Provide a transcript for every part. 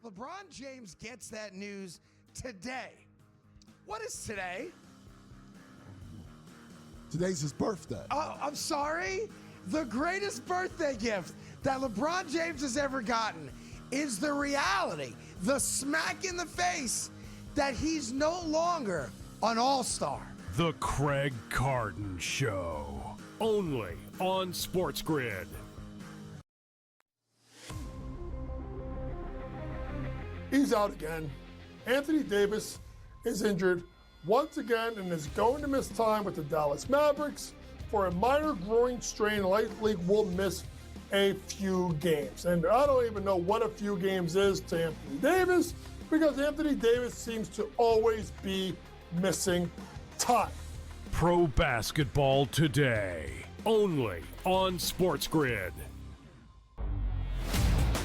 LeBron James gets that news today. What is today? Today's his birthday. Oh, I'm sorry? The greatest birthday gift that LeBron James has ever gotten is the reality, the smack in the face that he's no longer an all-star. The Craig Carton Show, only on SportsGrid. He's out again. Anthony Davis is injured once again and is going to miss time with the Dallas Mavericks for a minor groin strain. Likely will miss a few games. And I don't even know what a few games is to Anthony Davis, because Anthony Davis seems to always be missing time. Pro basketball today, only on SportsGrid.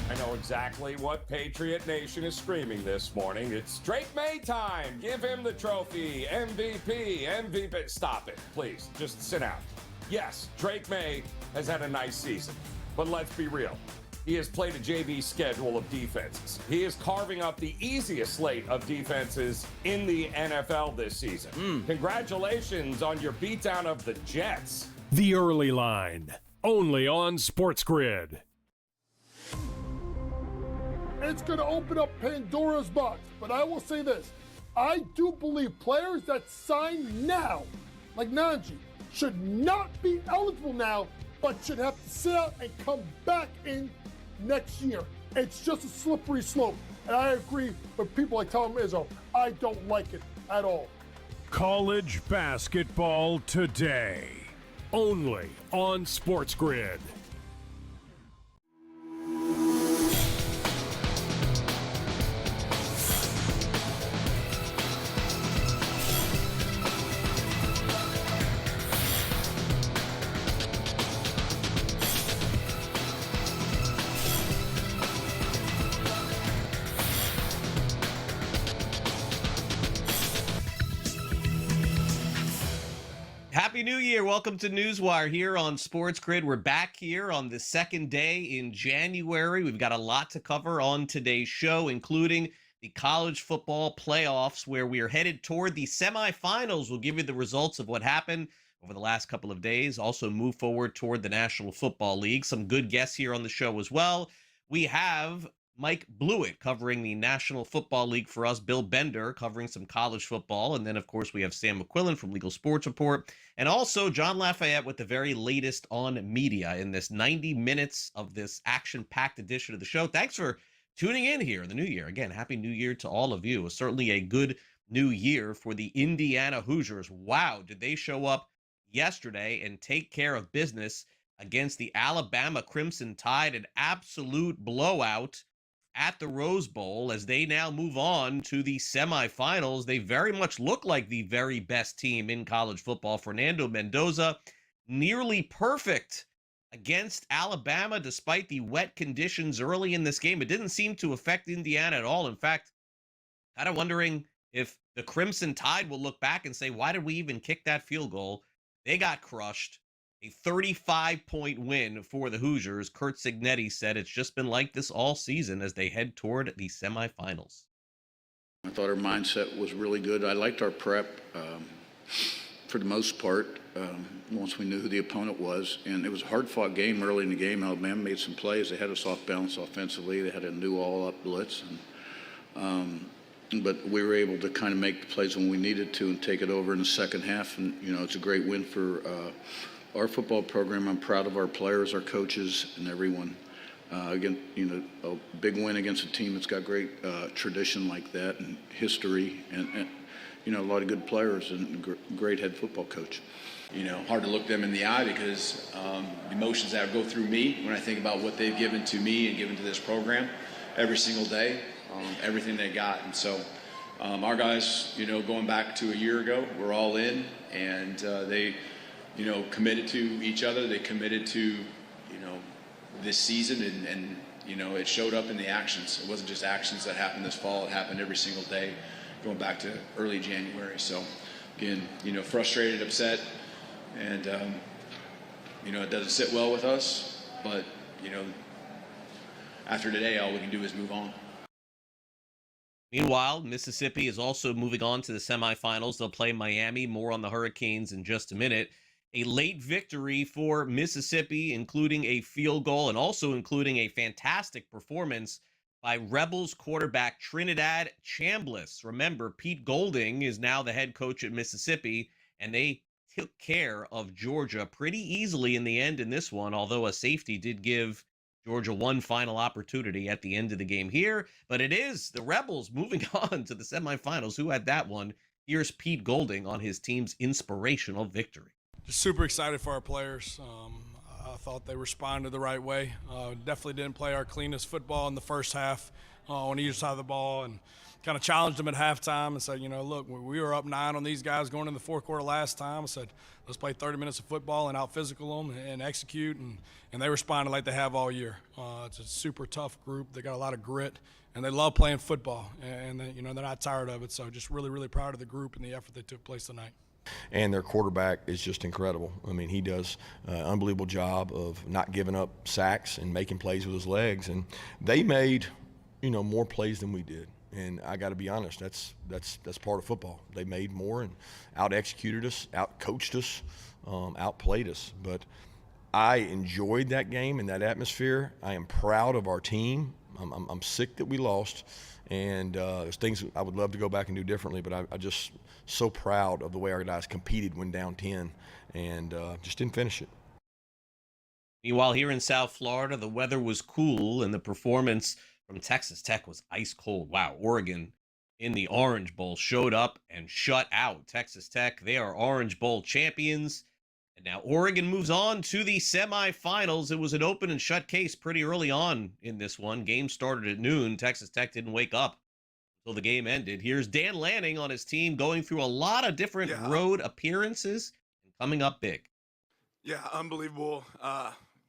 I know exactly what Patriot Nation is screaming this morning. It's Drake May time. Give him the trophy. MVP. Stop it, please. Just sit down. Yes, Drake May has had a nice season. But let's be real. He has played a JV schedule of defenses. He is carving up the easiest slate of defenses in the NFL this season. Congratulations on your beatdown of the Jets. The Early Line, only on SportsGrid. It's going to open up Pandora's box. But I will say this. I do believe players that sign now, like Najee, should not be eligible now, but should have to sit out and come back in next year. It's just a slippery slope. And I agree with people like Tom Izzo. I don't like it at all. College basketball today, only on SportsGrid. Happy New Year. Welcome to NewsWire here on SportsGrid. We're back here on the second day in January. We've got a lot to cover on today's show, including the college football playoffs, where we are headed toward the semifinals. We'll give you the results of what happened over the last couple of days. Also move forward toward the National Football League. Some good guests here on the show as well. We have Mike Blewett covering the National Football League for us, Bill Bender covering some college football, and then, of course, we have Sam McQuillan from Legal Sports Report, and also John Lafayette with the very latest on media in this 90 minutes of this action-packed edition of the show. Thanks for tuning in here in the new year. Again, Happy New Year to all of you. It was certainly a good new year for the Indiana Hoosiers. Wow, did they show up yesterday and take care of business against the Alabama Crimson Tide, an absolute blowout at the Rose Bowl as they now move on to the semifinals. They very much look like the very best team in college football. Fernando Mendoza, nearly perfect against Alabama despite the wet conditions early in this game. It didn't seem to affect Indiana at all. In fact, kind of wondering if the Crimson Tide will look back and say, why did we even kick that field goal? They got crushed. A 35-point win for the Hoosiers. Curt Cignetti said it's just been like this all season as they head toward the semifinals. I thought our mindset was really good. I liked our prep for the most part once we knew who the opponent was. And it was a hard-fought game early in the game. Alabama made some plays. They had us off balance offensively. They had a new all-up blitz. But we were able to kind of make the plays when we needed to and take it over in the second half. And, you know, it's a great win for our football program. I'm proud of our players, our coaches, and everyone. Again, you know, a big win against a team that's got great tradition like that and history, and you know, a lot of good players and great head football coach. You know, hard to look them in the eye because the emotions that go through me when I think about what they've given to me and given to this program every single day, everything they got. And so our guys, you know, going back to a year ago, we're all in, and they, you know, committed to each other. They committed to, you know, this season, and you know, it showed up in the actions. It wasn't just actions that happened this fall. It happened every single day going back to early January. So, again, you know, frustrated, upset, and, you know, it doesn't sit well with us. But, you know, after today, all we can do is move on. Meanwhile, Mississippi is also moving on to the semifinals. They'll play Miami. More on the Hurricanes in just a minute. A late victory for Mississippi, including a field goal and also including a fantastic performance by Rebels quarterback Trinidad Chambliss. Remember, Pete Golding is now the head coach at Mississippi, and they took care of Georgia pretty easily in the end in this one, although a safety did give Georgia one final opportunity at the end of the game here. But it is the Rebels moving on to the semifinals. Who had that one? Here's Pete Golding on his team's inspirational victory. Just super excited for our players. I thought they responded the right way. Definitely didn't play our cleanest football in the first half on either side of the ball, and kind of challenged them at halftime and said, look, we were up 9 on these guys going in the fourth quarter last time. I said, let's play 30 minutes of football and out-physical them and execute, and they responded like they have all year. It's a super tough group. They got a lot of grit, and they love playing football, and they're not tired of it. So just really, really proud of the group and the effort that took place tonight. And their quarterback is just incredible. I mean, he does an unbelievable job of not giving up sacks and making plays with his legs. And they made, more plays than we did. And I got to be honest, that's part of football. They made more and out-executed us, out-coached us, outplayed us. But I enjoyed that game and that atmosphere. I am proud of our team. I'm sick that we lost. And there's things I would love to go back and do differently, but I just so proud of the way our guys competed when down 10 and just didn't finish it. Meanwhile, here in South Florida, the weather was cool and the performance from Texas Tech was ice cold. Wow, Oregon in the Orange Bowl showed up and shut out Texas Tech. They are Orange Bowl champions. And now Oregon moves on to the semifinals. It was an open and shut case pretty early on in this one. Game started at noon. Texas Tech didn't wake up until the game ended. Here's Dan Lanning on his team going through a lot of different road appearances and coming up big. Yeah, unbelievable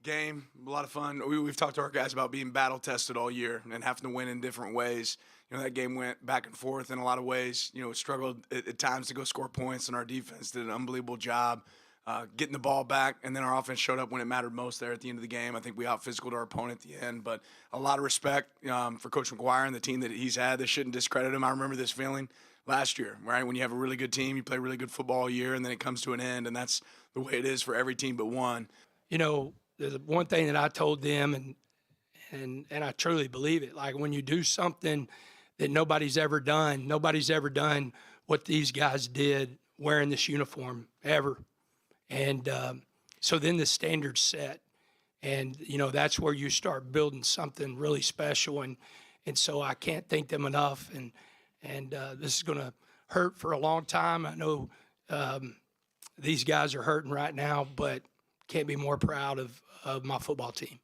game. A lot of fun. We've talked to our guys about being battle tested all year and having to win in different ways. That game went back and forth in a lot of ways. Struggled at times to go score points, and our defense did an unbelievable job getting the ball back, and then our offense showed up when it mattered most there at the end of the game. I think we out-physicaled our opponent at the end, but a lot of respect for Coach McGuire and the team that he's had. They shouldn't discredit him. I remember this feeling last year, right? When you have a really good team, you play really good football all year, and then it comes to an end, and that's the way it is for every team but one. There's one thing that I told them, and I truly believe it. Like, when you do something that nobody's ever done what these guys did wearing this uniform ever. And so then the standard's set, and that's where you start building something really special. And so I can't thank them enough. And this is going to hurt for a long time. I know these guys are hurting right now, but can't be more proud of my football team.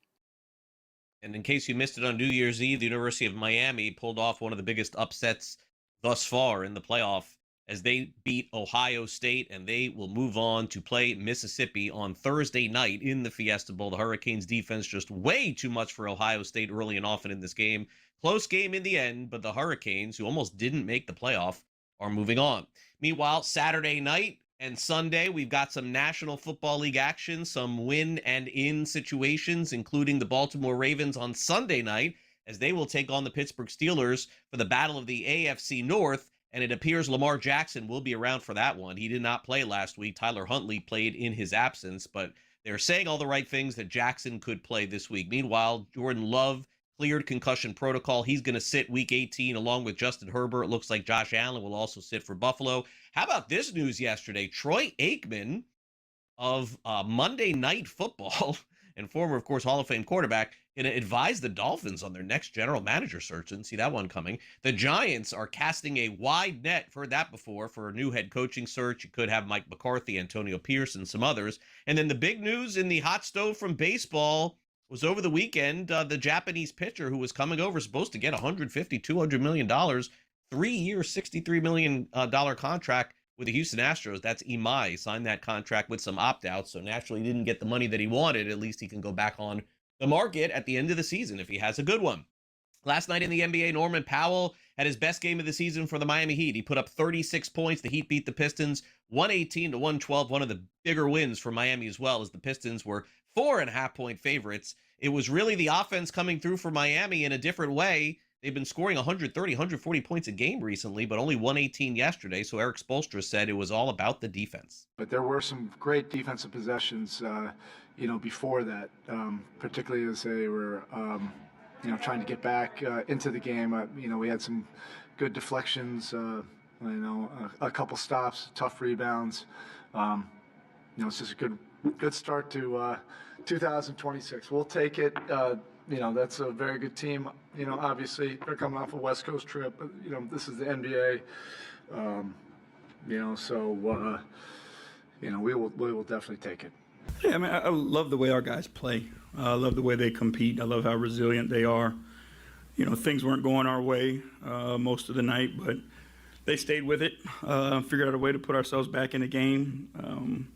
And in case you missed it on New Year's Eve, the University of Miami pulled off one of the biggest upsets thus far in the playoff as they beat Ohio State, and they will move on to play Mississippi on Thursday night in the Fiesta Bowl. The Hurricanes defense just way too much for Ohio State early and often in this game. Close game in the end, but the Hurricanes, who almost didn't make the playoff, are moving on. Meanwhile, Saturday night and Sunday, we've got some National Football League action, some win and in situations, including the Baltimore Ravens on Sunday night, as they will take on the Pittsburgh Steelers for the battle of the AFC North. And it appears Lamar Jackson will be around for that one. He did not play last week. Tyler Huntley played in his absence, but they're saying all the right things that Jackson could play this week. Meanwhile, Jordan Love cleared concussion protocol. He's going to sit week 18 along with Justin Herbert. It looks like Josh Allen will also sit for Buffalo. How about this news yesterday? Troy Aikman of Monday Night Football and former, of course, Hall of Fame quarterback, going to advise the Dolphins on their next general manager search. Didn't see that one coming. The Giants are casting a wide net, heard that before, for a new head coaching search. You could have Mike McCarthy, Antonio Pierce, and some others. And then the big news in the hot stove from baseball was over the weekend, the Japanese pitcher who was coming over, supposed to get $150, $200 million, 3-year, $63 million contract with the Houston Astros. That's Imai. Signed that contract with some opt-outs, so naturally he didn't get the money that he wanted. At least he can go back on the market at the end of the season if he has a good one. Last night in the NBA, Norman Powell had his best game of the season for the Miami Heat. He put up 36 points. The Heat beat the Pistons 118-112, one of the bigger wins for Miami as well, as the Pistons were 4.5-point favorites. It was really the offense coming through for Miami in a different way they've been scoring 130, 140 points a game recently, but only 118 yesterday. So Eric Spoelstra said it was all about the defense. But there were some great defensive possessions, before that, particularly as they were, trying to get back into the game. We had some good deflections, a couple stops, tough rebounds. It's just a good start to 2026. We'll take it. That's a very good team. Obviously they're coming off a West Coast trip. This is the NBA. We will definitely take it. Yeah, I love the way our guys play. I love the way they compete. I love how resilient they are. Things weren't going our way most of the night, but they stayed with it, figured out a way to put ourselves back in the game.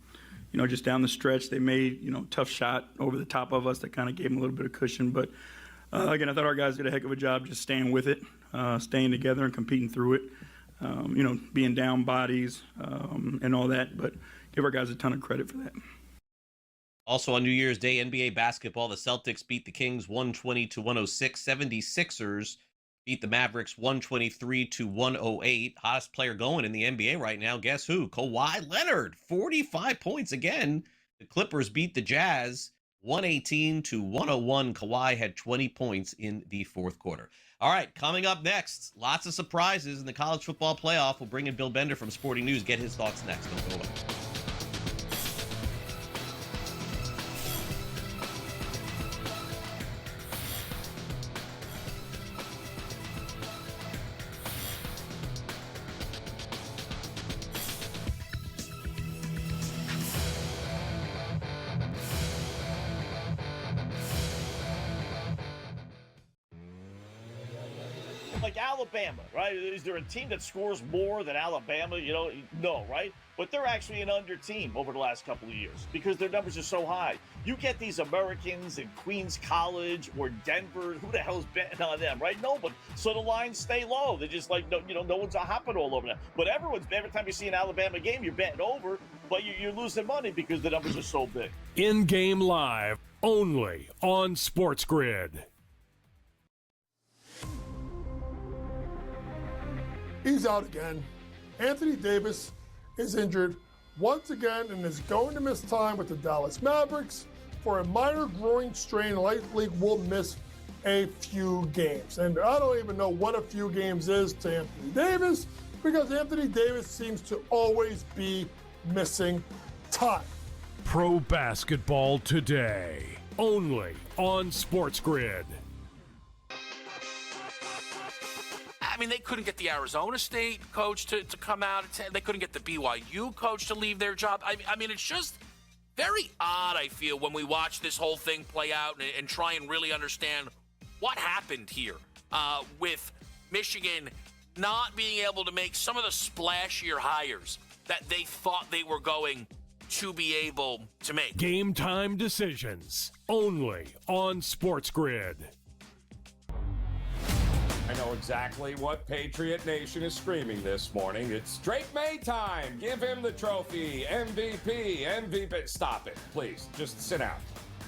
Just down the stretch, they made, tough shot over the top of us that kind of gave them a little bit of cushion. But again, I thought our guys did a heck of a job just staying with it, staying together and competing through it, being down bodies and all that. But give our guys a ton of credit for that. Also on New Year's Day, NBA basketball, the Celtics beat the Kings 120-106. 76ers beat the Mavericks 123-108. Hottest player going in the NBA right now, guess who? Kawhi Leonard, 45 points again. The Clippers beat the Jazz 118-101. Kawhi had 20 points in the fourth quarter. All right, coming up next, lots of surprises in the college football playoff. We'll bring in Bill Bender from Sporting News, get his thoughts next. Don't go away. Like Alabama, right? Is there a team that scores more than Alabama? No, right? But they're actually an under team over the last couple of years because their numbers are so high. You get these Americans in Queens College or Denver, who the hell's betting on them, right? No, but so the lines stay low. They're just like, no one's hopping all over them. But every time you see an Alabama game, you're betting over, but you're losing money because the numbers are so big. In-game live, only on SportsGrid. He's out again. Anthony Davis is injured once again and is going to miss time with the Dallas Mavericks for a minor groin strain. Likely will miss a few games. And I don't even know what a few games is to Anthony Davis because Anthony Davis seems to always be missing time. Pro basketball today, only on SportsGrid. I mean, they couldn't get the Arizona State coach to come out. They couldn't get the BYU coach to leave their job. I mean, it's just very odd, I feel, when we watch this whole thing play out and try and really understand what happened here with Michigan not being able to make some of the splashier hires that they thought they were going to be able to make. Game time decisions, only on SportsGrid. I know exactly what Patriot Nation is screaming this morning. It's Drake May time. Give him the trophy. MVP. Stop it, please. Just sit down.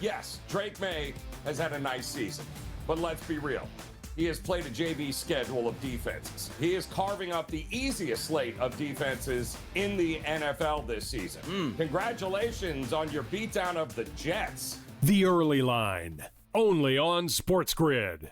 Yes, Drake May has had a nice season. But let's be real. He has played a JV schedule of defenses. He is carving up the easiest slate of defenses in the NFL this season. Congratulations on your beatdown of the Jets. The Early Line, only on SportsGrid.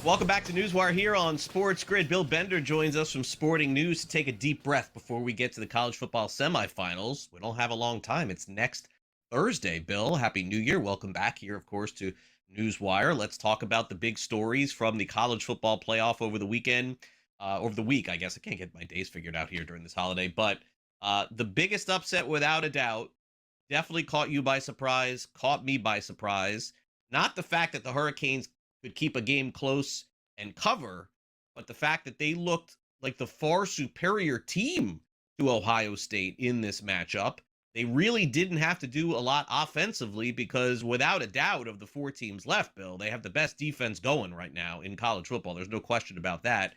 Welcome back to NewsWire here on SportsGrid. Bill Bender joins us from Sporting News to take a deep breath before we get to the college football semifinals. We don't have a long time. It's next Thursday. Bill, Happy New Year. Welcome back here, of course, to NewsWire. Let's talk about the big stories from the college football playoff over the weekend. Over the week, I guess. I can't get my days figured out here during this holiday. But the biggest upset, without a doubt, definitely caught you by surprise, caught me by surprise. Not the fact that the Hurricanes could keep a game close and cover, but the fact that they looked like the far superior team to Ohio State in this matchup. They really didn't have to do a lot offensively because without a doubt of the four teams left, Bill, they have the best defense going right now in college football. There's no question about that.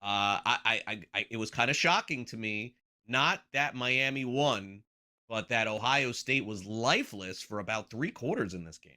It was kind of shocking to me, not that Miami won, but that Ohio State was lifeless for about 3 quarters in this game.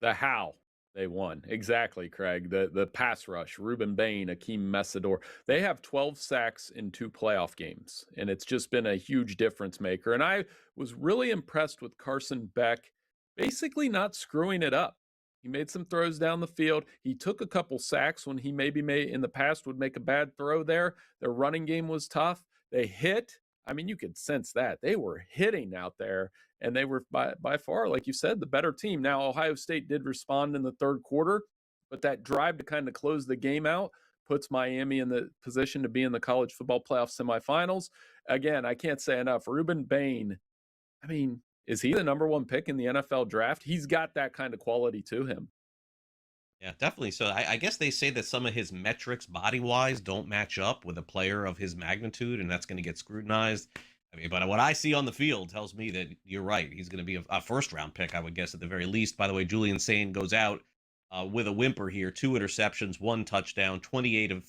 The how they won. Exactly, Craig. The pass rush, Ruben Bain, Akeem Messidor. They have 12 sacks in 2 playoff games, and it's just been a huge difference maker. And I was really impressed with Carson Beck basically not screwing it up. He made some throws down the field. He took a couple sacks when he maybe in the past would make a bad throw there. Their running game was tough. They hit. I mean, you could sense that. They were hitting out there, and they were by far, like you said, the better team. Now, Ohio State did respond in the third quarter, but that drive to kind of close the game out puts Miami in the position to be in the college football playoff semifinals. Again, I can't say enough. Ruben Bain, I mean, is he the number 1 pick in the NFL draft? He's got that kind of quality to him. Yeah, definitely. So I guess they say that some of his metrics body-wise don't match up with a player of his magnitude, and that's going to get scrutinized. I mean, but what I see on the field tells me that you're right. He's going to be a first-round pick, I would guess, at the very least. By the way, Julian Sain goes out with a whimper here. 2 interceptions, 1 touchdown, 22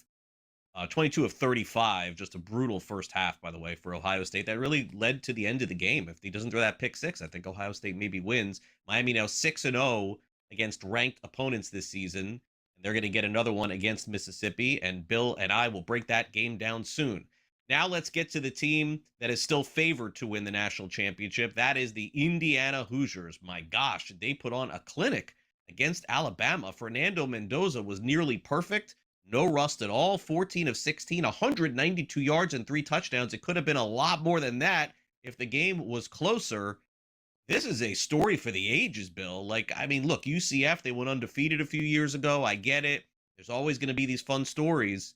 of 35. Just a brutal first half, by the way, for Ohio State. That really led to the end of the game. If he doesn't throw that pick 6, I think Ohio State maybe wins. Miami now 6-0 against ranked opponents this season. They're going to get another one against Mississippi, and Bill and I will break that game down soon. Now let's get to the team that is still favored to win the national championship. That is the Indiana Hoosiers. My gosh, did they put on a clinic against Alabama? Fernando Mendoza was nearly perfect. No rust at all. 14 of 16, 192 yards and 3 touchdowns. It could have been a lot more than that if the game was closer. This is a story for the ages, Bill. Like, I mean, look, UCF, they went undefeated a few years ago. I get it. There's always going to be these fun stories.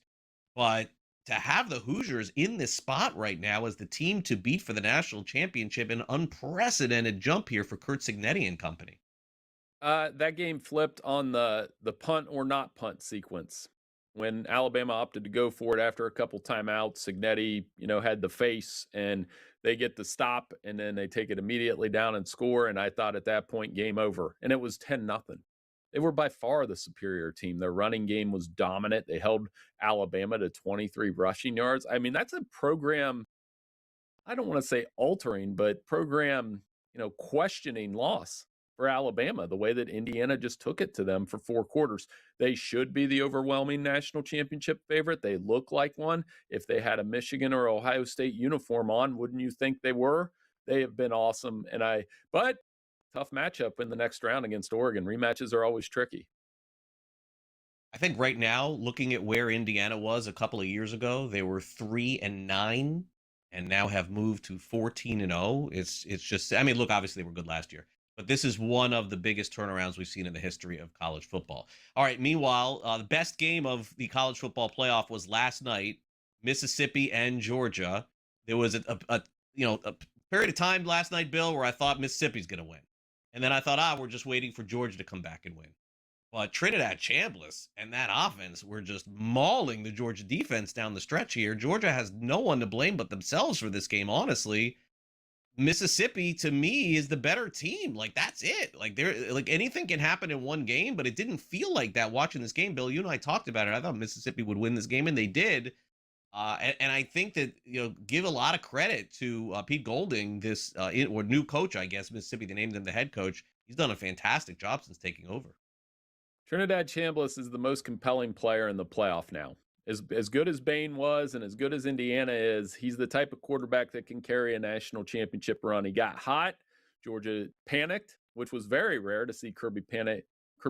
But to have the Hoosiers in this spot right now as the team to beat for the national championship, an unprecedented jump here for Kurt Cignetti and company. That game flipped on the punt or not punt sequence. When Alabama opted to go for it after a couple timeouts, Cignetti, had the face, and they get the stop, and then they take it immediately down and score. And I thought at that point, game over. And it was 10-0. They were by far the superior team. Their running game was dominant. They held Alabama to 23 rushing yards. I mean, that's a program, I don't want to say altering, but program, questioning loss for Alabama, the way that Indiana just took it to them for 4 quarters. They should be the overwhelming national championship favorite. They look like one. If they had a Michigan or Ohio State uniform on, wouldn't you think they were? They have been awesome. But tough matchup in the next round against Oregon. Rematches are always tricky. I think right now, looking at where Indiana was a couple of years ago, they were 3-9 and now have moved to 14-0. It's just, I mean, look, obviously they were good last year, but this is one of the biggest turnarounds we've seen in the history of college football. All right, meanwhile, the best game of the college football playoff was last night, Mississippi and Georgia. There was a period of time last night, Bill, where I thought Mississippi's going to win. And then I thought, we're just waiting for Georgia to come back and win. But Trinidad Chambliss and that offense were just mauling the Georgia defense down the stretch here. Georgia has no one to blame but themselves for this game, honestly. Mississippi, to me, is the better team. Like, that's it. Like, anything can happen in one game, but it didn't feel like that watching this game. Bill, you and I talked about it. I thought Mississippi would win this game, and they did. And I think that, give a lot of credit to Pete Golding, this or new coach, I guess, Mississippi. They named him the head coach. He's done a fantastic job since taking over. Trinidad Chambliss is the most compelling player in the playoff now. As good as Bain was and as good as Indiana is, he's the type of quarterback that can carry a national championship run. He got hot. Georgia panicked, which was very rare to see Kirby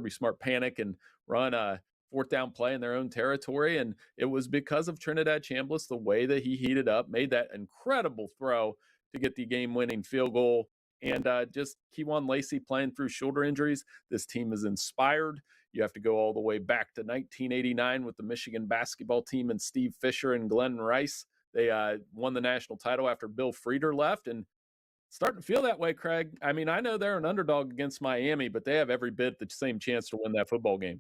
Smart panic and run a 4th down play in their own territory. And it was because of Trinidad Chambliss, the way that he heated up, made that incredible throw to get the game-winning field goal. And just Kewan Lacey playing through shoulder injuries. This team is inspired. You have to go all the way back to 1989 with the Michigan basketball team and Steve Fisher and Glenn Rice. They won the national title after Bill Frieder left, and starting to feel that way, Craig. I mean, I know they're an underdog against Miami, but they have every bit the same chance to win that football game.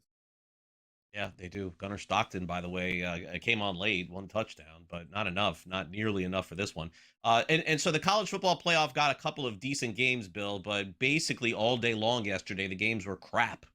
Yeah, they do. Gunnar Stockton, by the way, came on late, 1 touchdown, but not enough, not nearly enough for this one. And so the college football playoff got a couple of decent games, Bill, but basically all day long yesterday, the games were crap.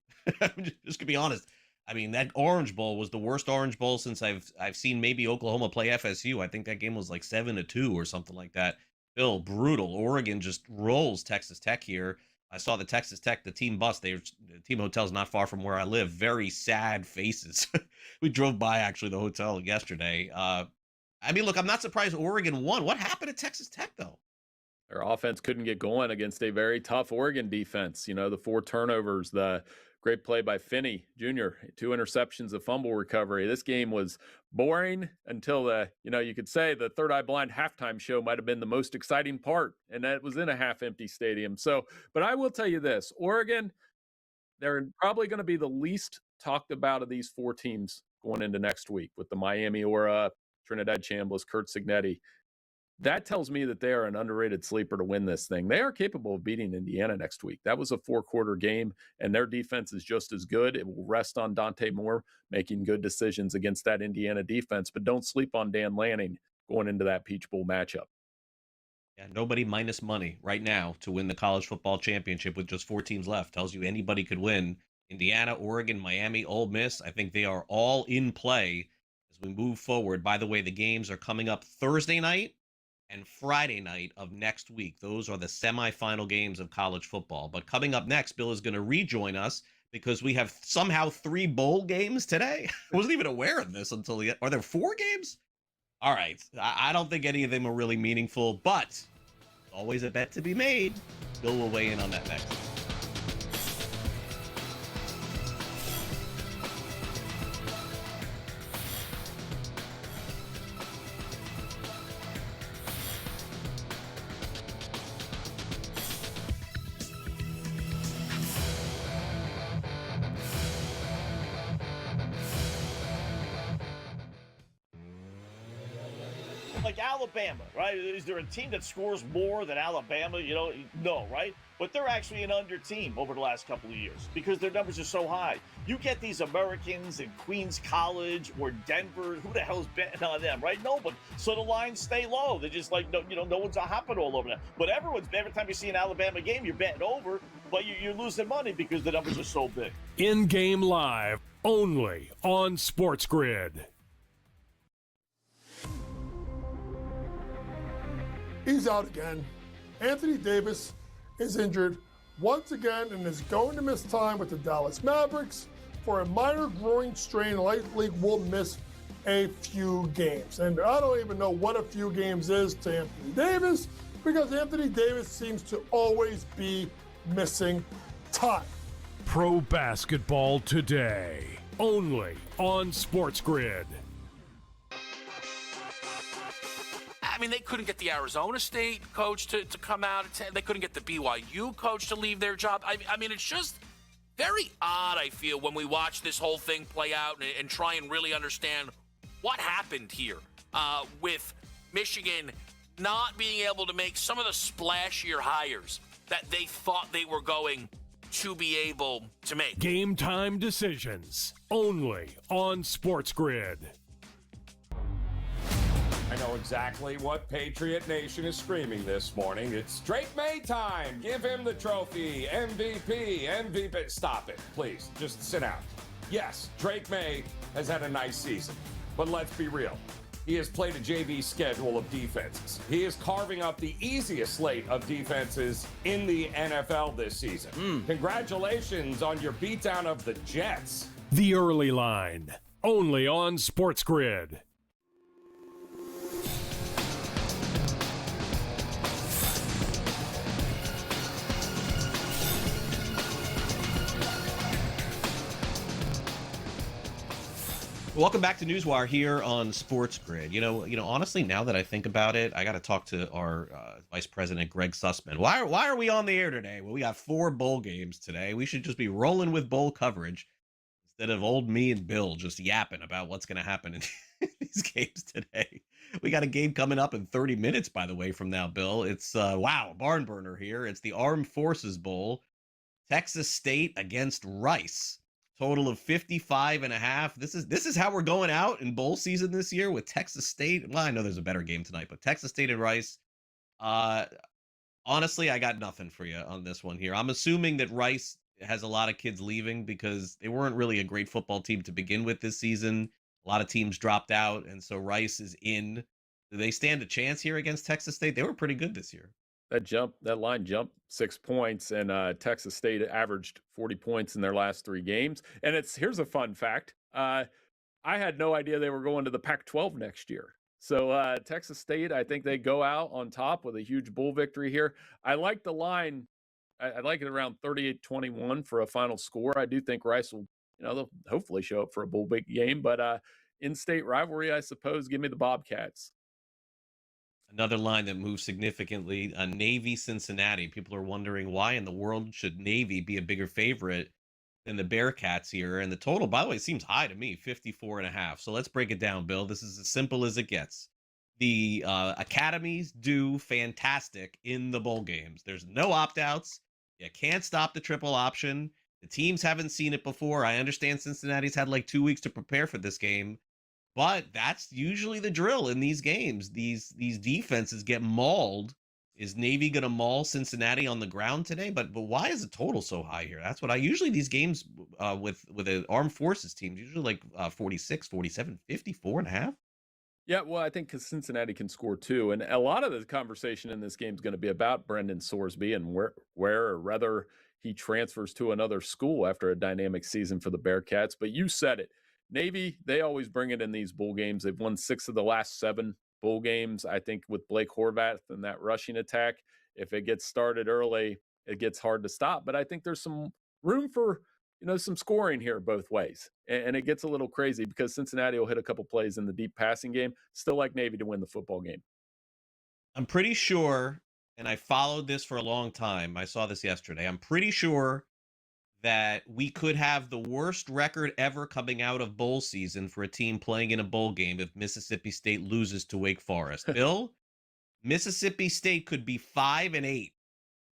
Just to be honest, I mean, that Orange Bowl was the worst Orange Bowl since I've seen maybe Oklahoma play FSU. I think that game was like 7-2 or something like that. Bill, brutal. Oregon just rolls Texas Tech here. I saw the Texas Tech, the team bus. The team hotel's not far from where I live. Very sad faces. We drove by actually the hotel yesterday. I mean, look, I'm not surprised Oregon won. What happened to Texas Tech though? Their offense couldn't get going against a very tough Oregon defense. The 4 turnovers, the great play by Finney Jr., 2 interceptions, a fumble recovery. This game was boring until you could say the Third Eye Blind halftime show might have been the most exciting part, and that was in a half-empty stadium. But I will tell you this, Oregon, they're probably going to be the least talked about of these 4 teams going into next week with the Miami Aura, Trinidad Chambliss, Kurt Signetti. That tells me that they are an underrated sleeper to win this thing. They are capable of beating Indiana next week. That was a 4-quarter game, and their defense is just as good. It will rest on Dante Moore making good decisions against that Indiana defense, but don't sleep on Dan Lanning going into that Peach Bowl matchup. Yeah, nobody minus money right now to win the college football championship with just 4 teams left. Tells you anybody could win. Indiana, Oregon, Miami, Ole Miss. I think they are all in play as we move forward. By the way, the games are coming up Thursday night and Friday night of next week. Those are the semifinal games of college football. But coming up next, Bill is going to rejoin us because we have somehow 3 bowl games today. I wasn't even aware of this until are there 4 games? All right. I don't think any of them are really meaningful, but always a bet to be made. Bill will weigh in on that next. Like Alabama, right? Is there a team that scores more than Alabama? No, right? But they're actually an under team over the last couple of years because their numbers are so high. You get these Americans in Queens College or Denver. Who the hell's betting on them, right? No, but so the lines stay low. They're just like, no one's hopping all over them. But every time you see an Alabama game, you're betting over, but you're losing money because the numbers are so big. In-game live, only on SportsGrid. He's out again. Anthony Davis is injured once again and is going to miss time with the Dallas Mavericks for a minor groin strain. Likely will miss a few games. And I don't even know what a few games is to Anthony Davis because Anthony Davis seems to always be missing time. Pro basketball today, only on SportsGrid. I mean, they couldn't get the Arizona State coach to come out. They couldn't get the BYU coach to leave their job. I mean, it's just very odd, I feel, when we watch this whole thing play out and try and really understand what happened here with Michigan not being able to make some of the splashier hires that they thought they were going to be able to make. Game time decisions, only on SportsGrid. I know exactly what Patriot Nation is screaming this morning. It's Drake May time. Give him the trophy. MVP. Stop it, please. Just sit down. Yes, Drake May has had a nice season. But let's be real. He has played a JV schedule of defenses. He is carving up the easiest slate of defenses in the NFL this season. Congratulations on your beatdown of the Jets. The early line, only on SportsGrid. Welcome back to NewsWire here on SportsGrid. Honestly, now that I think about it, I got to talk to our Vice President, Greg Sussman. Why are we on the air today? Well, we got 4 bowl games today. We should just be rolling with bowl coverage instead of old me and Bill just yapping about what's going to happen in these games today. We got a game coming up in 30 minutes, by the way, from now, Bill. It's, barn burner here. It's the Armed Forces Bowl, Texas State against Rice. Total of 55.5. This is how we're going out in bowl season this year with Texas State. Well, I know there's a better game tonight, but Texas State and Rice. Honestly, I got nothing for you on this one here. I'm assuming that Rice has a lot of kids leaving because they weren't really a great football team to begin with this season. A lot of teams dropped out, and so Rice is in. Do they stand a chance here against Texas State? They were pretty good this year. That line jumped 6 points, and Texas State averaged 40 points in their last 3 games. And here's a fun fact. I had no idea they were going to the Pac-12 next year. So Texas State, I think they go out on top with a huge bowl victory here. I like the line. I like it around 38-21 for a final score. I do think Rice will, they'll hopefully show up for a bowl big game. But in-state rivalry, I suppose, give me the Bobcats. Another line that moves significantly, Navy Cincinnati. People are wondering why in the world should Navy be a bigger favorite than the Bearcats here. And the total, by the way, seems high to me, 54.5. So let's break it down, Bill. This is as simple as it gets. The academies do fantastic in the bowl games. There's no opt-outs. You can't stop the triple option. The teams haven't seen it before. I understand Cincinnati's had like 2 weeks to prepare for this game, but that's usually the drill in these games. These defenses get mauled. Is Navy going to maul Cincinnati on the ground today? But why is the total so high here? That's what I usually, these games with an armed forces team, usually like 46, 47, 54.5. Yeah, well, I think because Cincinnati can score too. And a lot of the conversation in this game is going to be about Brendan Sorsby and where or rather he transfers to another school after a dynamic season for the Bearcats. But you said it. Navy, they always bring it in these bowl games. They've won 6 of the last 7 bowl games. I think with Blake Horvath and that rushing attack, if it gets started early, it gets hard to stop. But I think there's some room for some scoring here both ways. And it gets a little crazy because Cincinnati will hit a couple plays in the deep passing game. Still like Navy to win the football game. I'm pretty sure, and I followed this for a long time. I saw this yesterday. I'm pretty sure that we could have the worst record ever coming out of bowl season for a team playing in a bowl game if Mississippi State loses to Wake Forest. Bill, Mississippi State could be 5-8.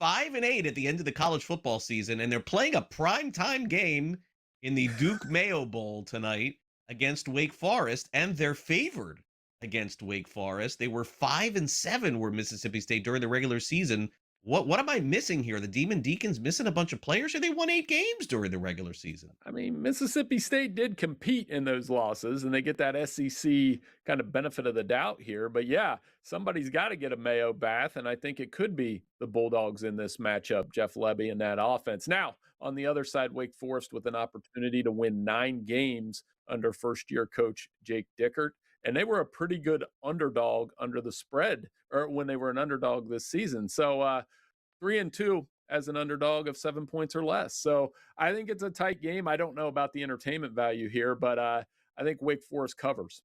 5-8 at the end of the college football season, and they're playing a primetime game in the Duke Mayo Bowl tonight against Wake Forest, and they're favored against Wake Forest. They were 5-7 were Mississippi State during the regular season. What am I missing here? The Demon Deacons missing a bunch of players here? They won 8 games during the regular season. I mean, Mississippi State did compete in those losses, and they get that SEC kind of benefit of the doubt here. But yeah, somebody's got to get a Mayo bath, and I think it could be the Bulldogs in this matchup, Jeff Lebby and that offense. Now, on the other side, Wake Forest with an opportunity to win 9 games under first-year coach Jake Dickert. And they were a pretty good underdog under the spread, or when they were an underdog this season. So 3-2 as an underdog of 7 points or less. So I think it's a tight game. I don't know about the entertainment value here, but I think Wake Forest covers.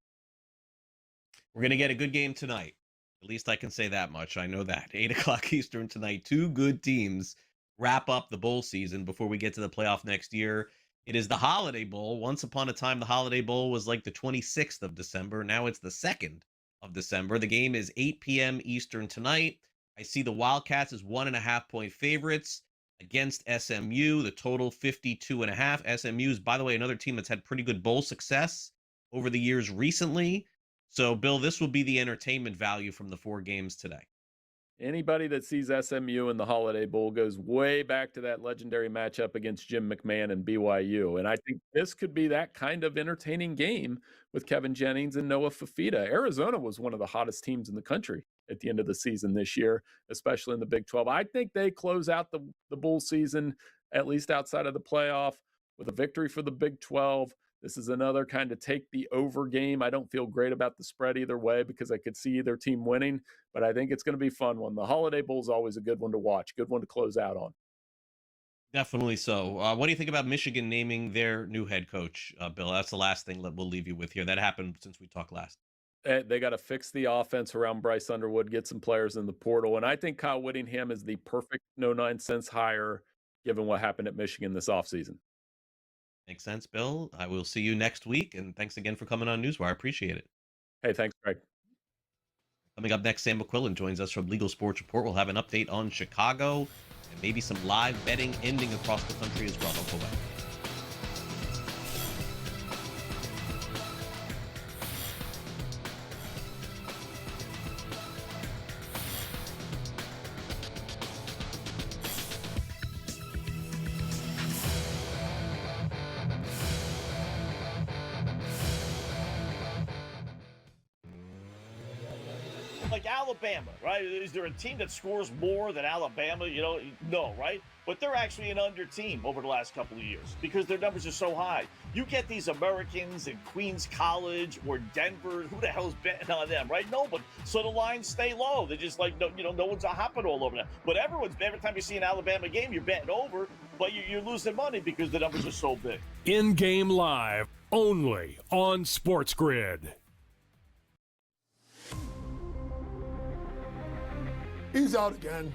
We're going to get a good game tonight. At least I can say that much. I know that. 8 o'clock Eastern tonight. 2 good teams wrap up the bowl season before we get to the playoff next year. It is the Holiday Bowl. Once upon a time, the Holiday Bowl was like the 26th of December. Now it's the 2nd of December. The game is 8 p.m. Eastern tonight. I see the Wildcats as 1.5-point favorites against SMU. The total 52.5. SMU is, by the way, another team that's had pretty good bowl success over the years recently. So, Bill, this will be the entertainment value from the 4 games today. Anybody that sees SMU in the Holiday Bowl goes way back to that legendary matchup against Jim McMahon and BYU. And I think this could be that kind of entertaining game with Kevin Jennings and Noah Fafita. Arizona was one of the hottest teams in the country at the end of the season this year, especially in the Big 12. I think they close out the bowl season, at least outside of the playoff, with a victory for the Big 12. This is another kind of take the over game. I don't feel great about the spread either way because I could see either team winning, but I think it's going to be a fun one. The Holiday Bowl is always a good one to watch, good one to close out on. Definitely so. What do you think about Michigan naming their new head coach, Bill? That's the last thing that we'll leave you with here. That happened since we talked last. They got to fix the offense around Bryce Underwood, get some players in the portal, and I think Kyle Whittingham is the perfect no-nonsense hire given what happened at Michigan this offseason. Makes sense, Bill. I will see you next week, and thanks again for coming on NewsWire. I appreciate it. Hey, thanks, Greg. Coming up next, Sam McQuillan joins us from Legal Sports Report. We'll have an update on Chicago and maybe some live betting ending across the country as well. Don't go away. Like Alabama, right? Is there a team that scores more than Alabama? No, right? But they're actually an under team over the last couple of years because their numbers are so high. You get these Americans in Queens College or Denver. Who the hell's betting on them, right? Nobody. So the lines stay low. They're just like, no one's hopping all over them. But every time you see an Alabama game, you're betting over, but you're losing money because the numbers are so big. In-game live, only on SportsGrid. He's out again.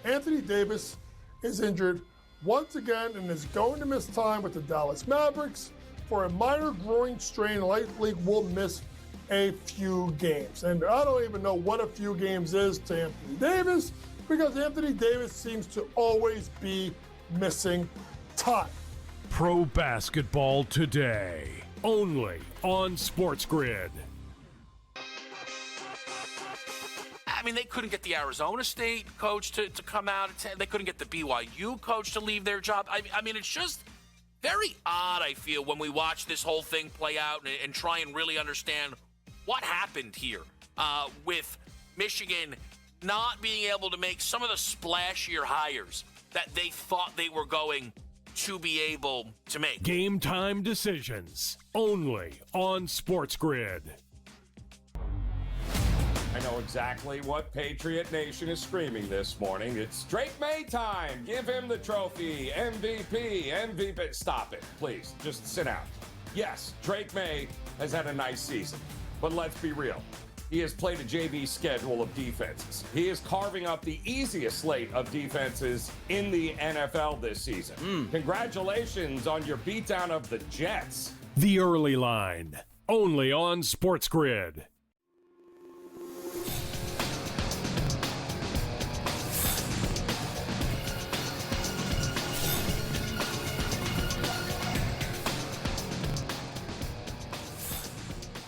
Anthony Davis is injured once again and is going to miss time with the Dallas Mavericks for a minor groin strain. Likely will miss a few games. And I don't even know what a few games is to Anthony Davis because Anthony Davis seems to always be missing time. Pro basketball today, only on SportsGrid. I mean, they couldn't get the Arizona State coach to come out. They couldn't get the BYU coach to leave their job. I mean, it's just very odd, I feel, when we watch this whole thing play out and try and really understand what happened here with Michigan not being able to make some of the splashier hires that they thought they were going to be able to make. Game time decisions, only on SportsGrid. I know exactly what Patriot Nation is screaming this morning. It's Drake May time. Give him the trophy. MVP. Stop it, please. Just sit out. Yes, Drake May has had a nice season. But let's be real. He has played a JV schedule of defenses. He is carving up the easiest slate of defenses in the NFL this season. Congratulations on your beatdown of the Jets. The early line, only on SportsGrid.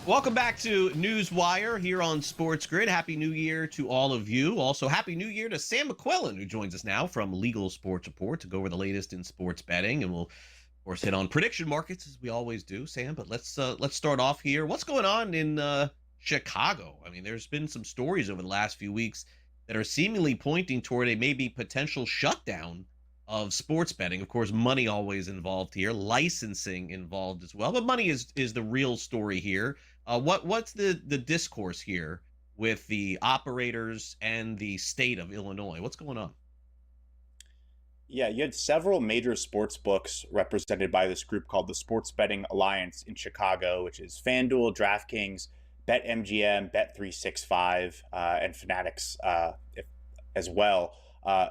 Welcome back to NewsWire here on SportsGrid. Happy New Year to all of you. Also, Happy New Year to Sam McQuillan, who joins us now from Legal Sports Report to go over the latest in sports betting. And we'll, of course, hit on prediction markets, as we always do, Sam. But let's start off here. What's going on in Chicago? I mean, there's been some stories over the last few weeks that are seemingly pointing toward a maybe potential shutdown of sports betting. Of course, money always involved here, licensing involved as well. But money is the real story here. What's the discourse here with the operators and the state of Illinois? What's going on? Yeah, you had several major sports books represented by this group called the Sports Betting Alliance in Chicago, which is FanDuel, DraftKings, BetMGM, Bet365, and Fanatics as well,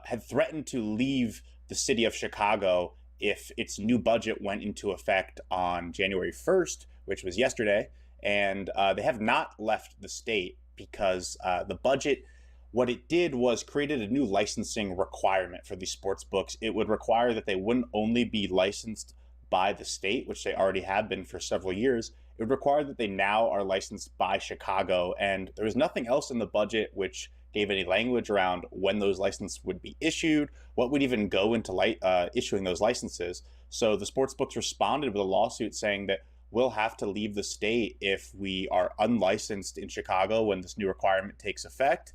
had threatened to leave the city of Chicago if its new budget went into effect on January 1st, which was yesterday. And they have not left the state because the budget, what it did was created a new licensing requirement for these sports books. It would require that they wouldn't only be licensed by the state, which they already have been for several years. It would require that they now are licensed by Chicago. And there was nothing else in the budget which gave any language around when those licenses would be issued, what would even go into issuing those licenses. So the sports books responded with a lawsuit saying that we'll have to leave the state if we are unlicensed in Chicago when this new requirement takes effect,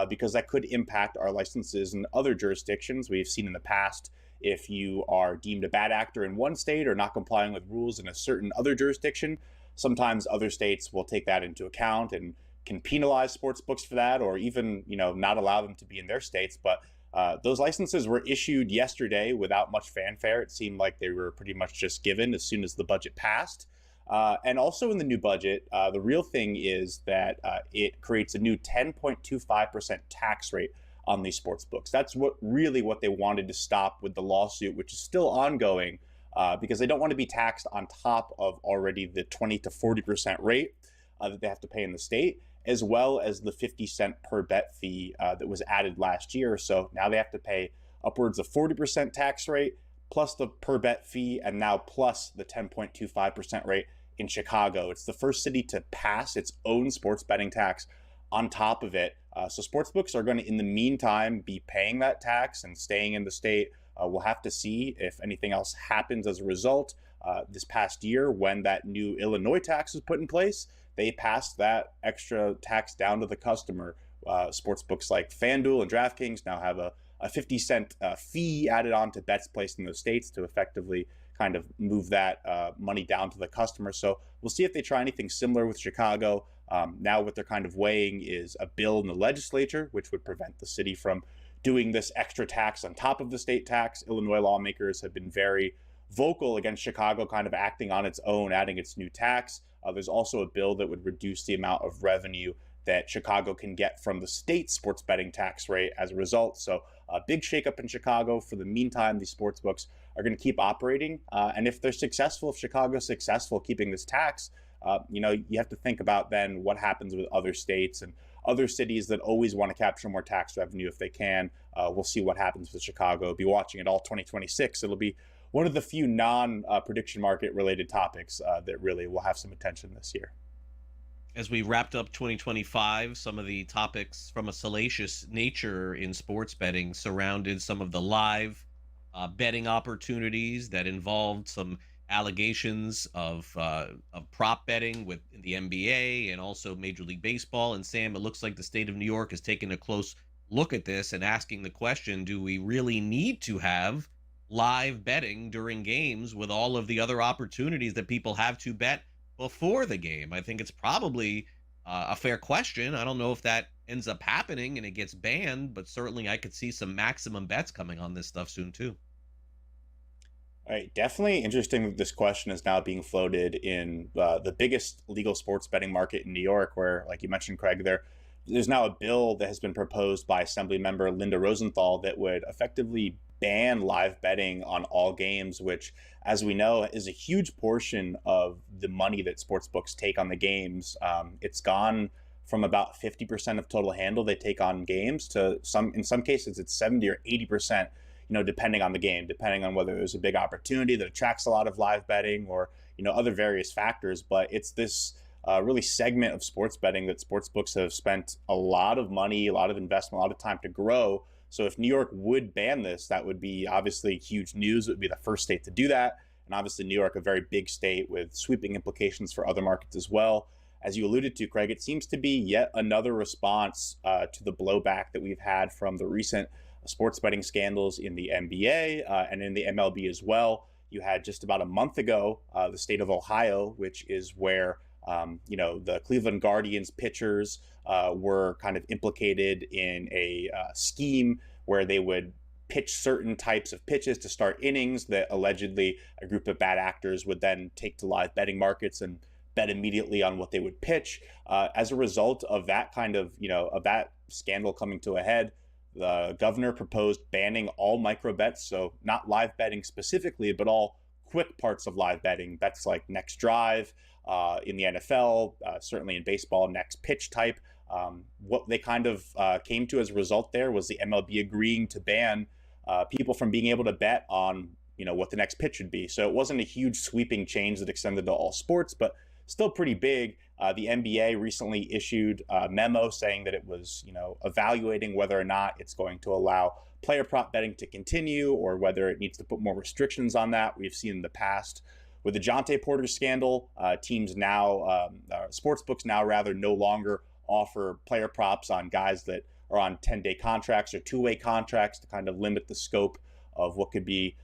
because that could impact our licenses in other jurisdictions. We've seen in the past, if you are deemed a bad actor in one state or not complying with rules in a certain other jurisdiction, sometimes other states will take that into account and can penalize sports books for that, or even not allow them to be in their states. But those licenses were issued yesterday without much fanfare. It seemed like they were pretty much just given as soon as the budget passed. And also in the new budget, the real thing is that it creates a new 10.25% tax rate on these sports books. That's what they wanted to stop with the lawsuit, which is still ongoing, because they don't want to be taxed on top of already the 20 to 40% rate that they have to pay in the state, as well as the 50-cent per bet fee that was added last year. So now they have to pay upwards of 40% tax rate, plus the per bet fee, and now plus the 10.25% rate in Chicago. It's the first city to pass its own sports betting tax on top of it. So sportsbooks are going to, in the meantime, be paying that tax and staying in the state. We'll have to see if anything else happens as a result. This past year, when that new Illinois tax was put in place, they passed that extra tax down to the customer, sports books like FanDuel and DraftKings now have a 50-cent fee added on to bets placed in those states to effectively kind of move that money down to the customer. So we'll see if they try anything similar with Chicago. Now what they're kind of weighing is a bill in the legislature, which would prevent the city from doing this extra tax on top of the state tax. Illinois lawmakers have been very vocal against Chicago kind of acting on its own, adding its new tax. There's also a bill that would reduce the amount of revenue that Chicago can get from the state sports betting tax rate as a result. So a big shakeup in Chicago. For the meantime, these sports books are going to keep operating. And if they're successful, if Chicago's successful keeping this tax, you have to think about then what happens with other states and other cities that always want to capture more tax revenue if they can. We'll see what happens with Chicago. Be watching it all 2026. It'll be one of the few non-prediction market related topics that really will have some attention this year. As we wrapped up 2025, some of the topics from a salacious nature in sports betting surrounded some of the live betting opportunities that involved some allegations of prop betting with the NBA and also Major League Baseball. And Sam, it looks like the state of New York is taking a close look at this and asking the question, do we really need to have live betting during games with all of the other opportunities that people have to bet before the game? I think it's probably a fair question. I don't know if that ends up happening and it gets banned, but certainly I could see some maximum bets coming on this stuff soon too. All right, definitely interesting that this question is now being floated in the biggest legal sports betting market in New York, where, like you mentioned, Craig, there's now a bill that has been proposed by Assembly Member Linda Rosenthal that would effectively ban live betting on all games, which, as we know, is a huge portion of the money that sports books take on the games. It's gone from about 50% of total handle they take on games to in some cases it's 70 or 80%, depending on the game, depending on whether there's a big opportunity that attracts a lot of live betting or, other various factors. But it's this really segment of sports betting that sports books have spent a lot of money, a lot of investment, a lot of time to grow. So if New York would ban this, that would be obviously huge news. It would be the first state to do that. And obviously New York, a very big state with sweeping implications for other markets as well. As you alluded to, Craig, it seems to be yet another response to the blowback that we've had from the recent sports betting scandals in the NBA and in the MLB as well. You had just about a month ago, the state of Ohio, which is where the Cleveland Guardians pitchers were kind of implicated in a scheme where they would pitch certain types of pitches to start innings that allegedly a group of bad actors would then take to live betting markets and bet immediately on what they would pitch. As a result of that kind of, of that scandal coming to a head, the governor proposed banning all micro bets, so not live betting specifically, but all quick parts of live betting, bets like next drive in the NFL, certainly in baseball, next pitch type. What they kind of came to as a result there was the MLB agreeing to ban people from being able to bet on, what the next pitch would be. So it wasn't a huge sweeping change that extended to all sports, but still pretty big. The NBA recently issued a memo saying that it was, evaluating whether or not it's going to allow player prop betting to continue or whether it needs to put more restrictions on that. We've seen in the past with the Jonte Porter scandal, teams now, sportsbooks now rather no longer offer player props on guys that are on 10-day contracts or two-way contracts to kind of limit the scope of what could be,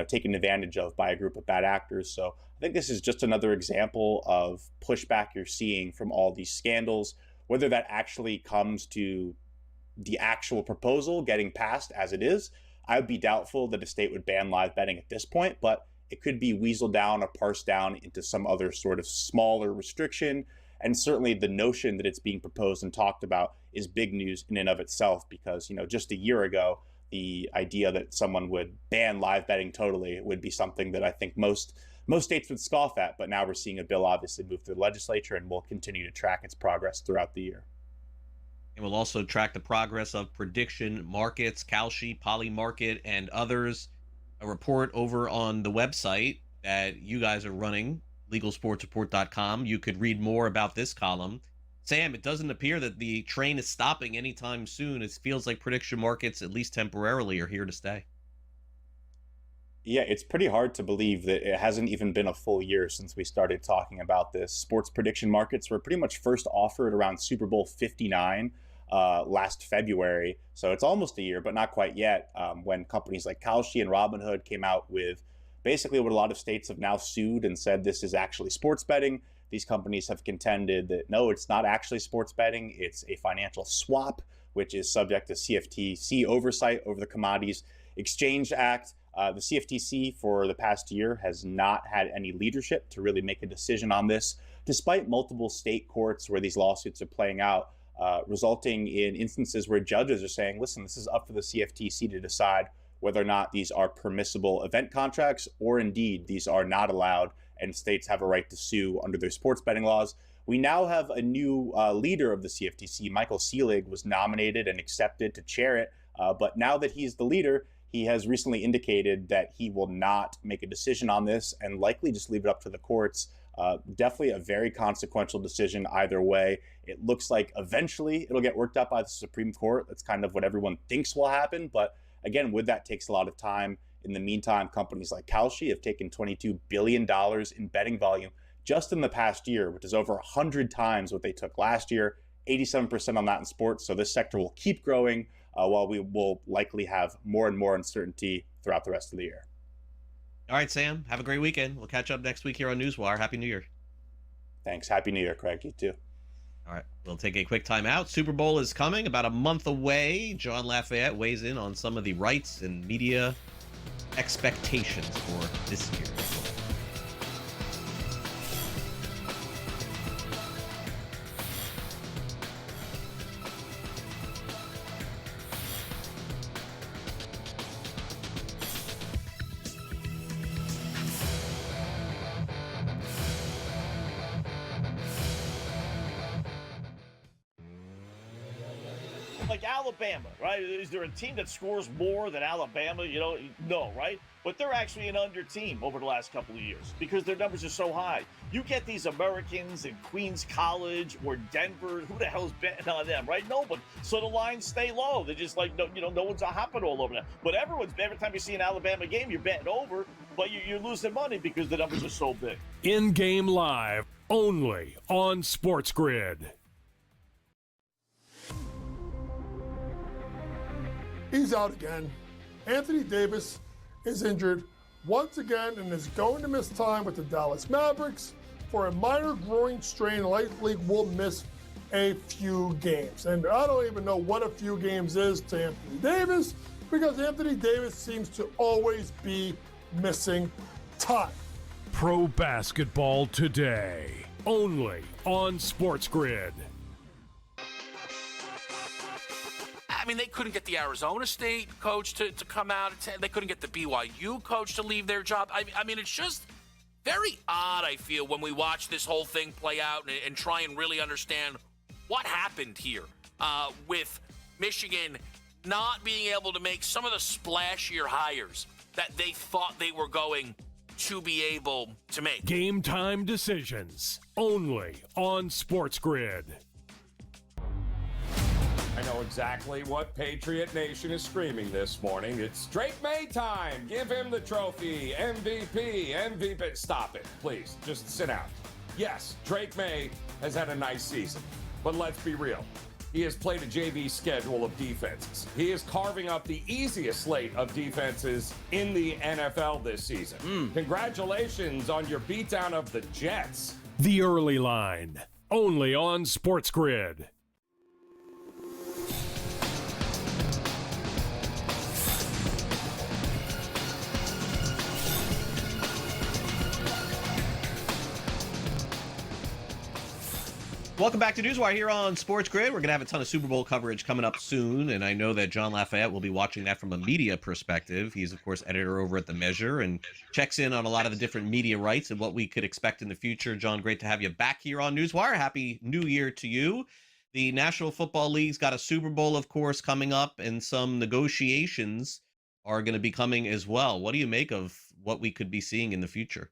taken advantage of by a group of bad actors. So I think this is just another example of pushback you're seeing from all these scandals. Whether that actually comes to the actual proposal getting passed as it is, I would be doubtful that a state would ban live betting at this point, but it could be weaseled down or parsed down into some other sort of smaller restriction. And certainly the notion that it's being proposed and talked about is big news in and of itself, because, just a year ago, the idea that someone would ban live betting totally would be something that I think most states would scoff at. But now we're seeing a bill obviously move through the legislature, and we'll continue to track its progress throughout the year. And we'll also track the progress of prediction markets, Kalshi, Polymarket, and others. A report over on the website that you guys are running, legalsportsreport.com. You could read more about this column. Sam, it doesn't appear that the train is stopping anytime soon. It feels like prediction markets, at least temporarily, are here to stay. Yeah, it's pretty hard to believe that it hasn't even been a full year since we started talking about this. Sports prediction markets were pretty much first offered around Super Bowl 59 last February. So it's almost a year, but not quite yet, when companies like Kalshi and Robinhood came out with basically what a lot of states have now sued and said this is actually sports betting. These companies have contended that no, it's not actually sports betting. It's a financial swap, which is subject to CFTC oversight over the Commodities Exchange Act. The CFTC for the past year has not had any leadership to really make a decision on this, despite multiple state courts where these lawsuits are playing out, resulting in instances where judges are saying, listen, this is up for the CFTC to decide whether or not these are permissible event contracts or indeed these are not allowed and states have a right to sue under their sports betting laws. We now have a new leader of the CFTC. Michael Seelig was nominated and accepted to chair it, but now that he's the leader, he has recently indicated that he will not make a decision on this and likely just leave it up to the courts. Definitely a very consequential decision either way. It looks like eventually it'll get worked out by the Supreme Court. That's kind of what everyone thinks will happen. But again, with that takes a lot of time. In the meantime, companies like Kalshi have taken $22 billion in betting volume just in the past year, which is over 100 times what they took last year, 87% on that in sports. So this sector will keep growing while we will likely have more and more uncertainty throughout the rest of the year. All right, Sam, have a great weekend. We'll catch up next week here on NewsWire. Happy New Year. Thanks. Happy New Year, Craig. You too. All right, we'll take a quick time out. Super Bowl is coming about a month away. John Lafayette weighs in on some of the rights and media expectations for this year. Like Alabama, right? Is there a team that scores more than Alabama? No, right? But they're actually an under team over the last couple of years because their numbers are so high. You get these Americans in Queens College or Denver, who the hell's betting on them, right? No, but so the lines stay low. They're just like, no one's hopping all over them. But every time you see an Alabama game, you're betting over, but you're losing money because the numbers are so big. In-game live, only on SportsGrid. He's out again. Anthony Davis is injured once again and is going to miss time with the Dallas Mavericks for a minor groin strain. Likely will miss a few games. And I don't even know what a few games is to Anthony Davis because Anthony Davis seems to always be missing time. Pro basketball today, only on SportsGrid. I mean, they couldn't get the Arizona State coach to come out. They couldn't get the BYU coach to leave their job. I mean, it's just very odd, I feel, when we watch this whole thing play out and try and really understand what happened here with Michigan not being able to make some of the splashier hires that they thought they were going to be able to make. Game time decisions, only on SportsGrid. I know exactly what Patriot Nation is screaming this morning. It's Drake May time. Give him the trophy. MVP. Stop it, please. Just sit down. Yes, Drake May has had a nice season. But let's be real. He has played a JV schedule of defenses. He is carving up the easiest slate of defenses in the NFL this season. Congratulations on your beatdown of the Jets. The early line, only on SportsGrid. Welcome back to NewsWire here on SportsGrid. We're going to have a ton of Super Bowl coverage coming up soon, and I know that John Lafayette will be watching that from a media perspective. He's, of course, editor over at The Measure and checks in on a lot of the different media rights and what we could expect in the future. John, great to have you back here on NewsWire. Happy New Year to you. The National Football League's got a Super Bowl, of course, coming up, and some negotiations are going to be coming as well. What do you make of what we could be seeing in the future?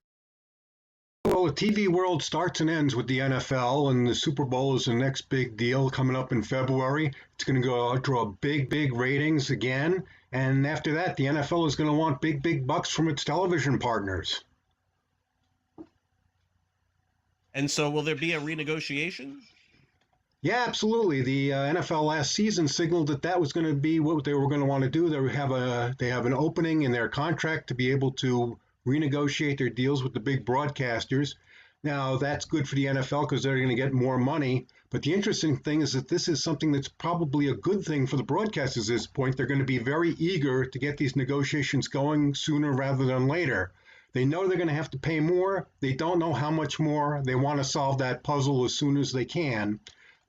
Well, the TV world starts and ends with the NFL, and the Super Bowl is the next big deal coming up in February. It's going to go draw big ratings again, and after that, the NFL is going to want big bucks from its television partners. And so will there be a renegotiation? Yeah, absolutely. The NFL last season signaled that that was going to be what they were going to want to do. They have an opening in their contract to be able to renegotiate their deals with the big broadcasters. Now that's good for the NFL because they're going to get more money. But the interesting thing is that this is something that's probably a good thing for the broadcasters at this point. They're going to be very eager to get these negotiations going sooner rather than later. They know they're going to have to pay more. They don't know how much more. They want to solve that puzzle as soon as they can.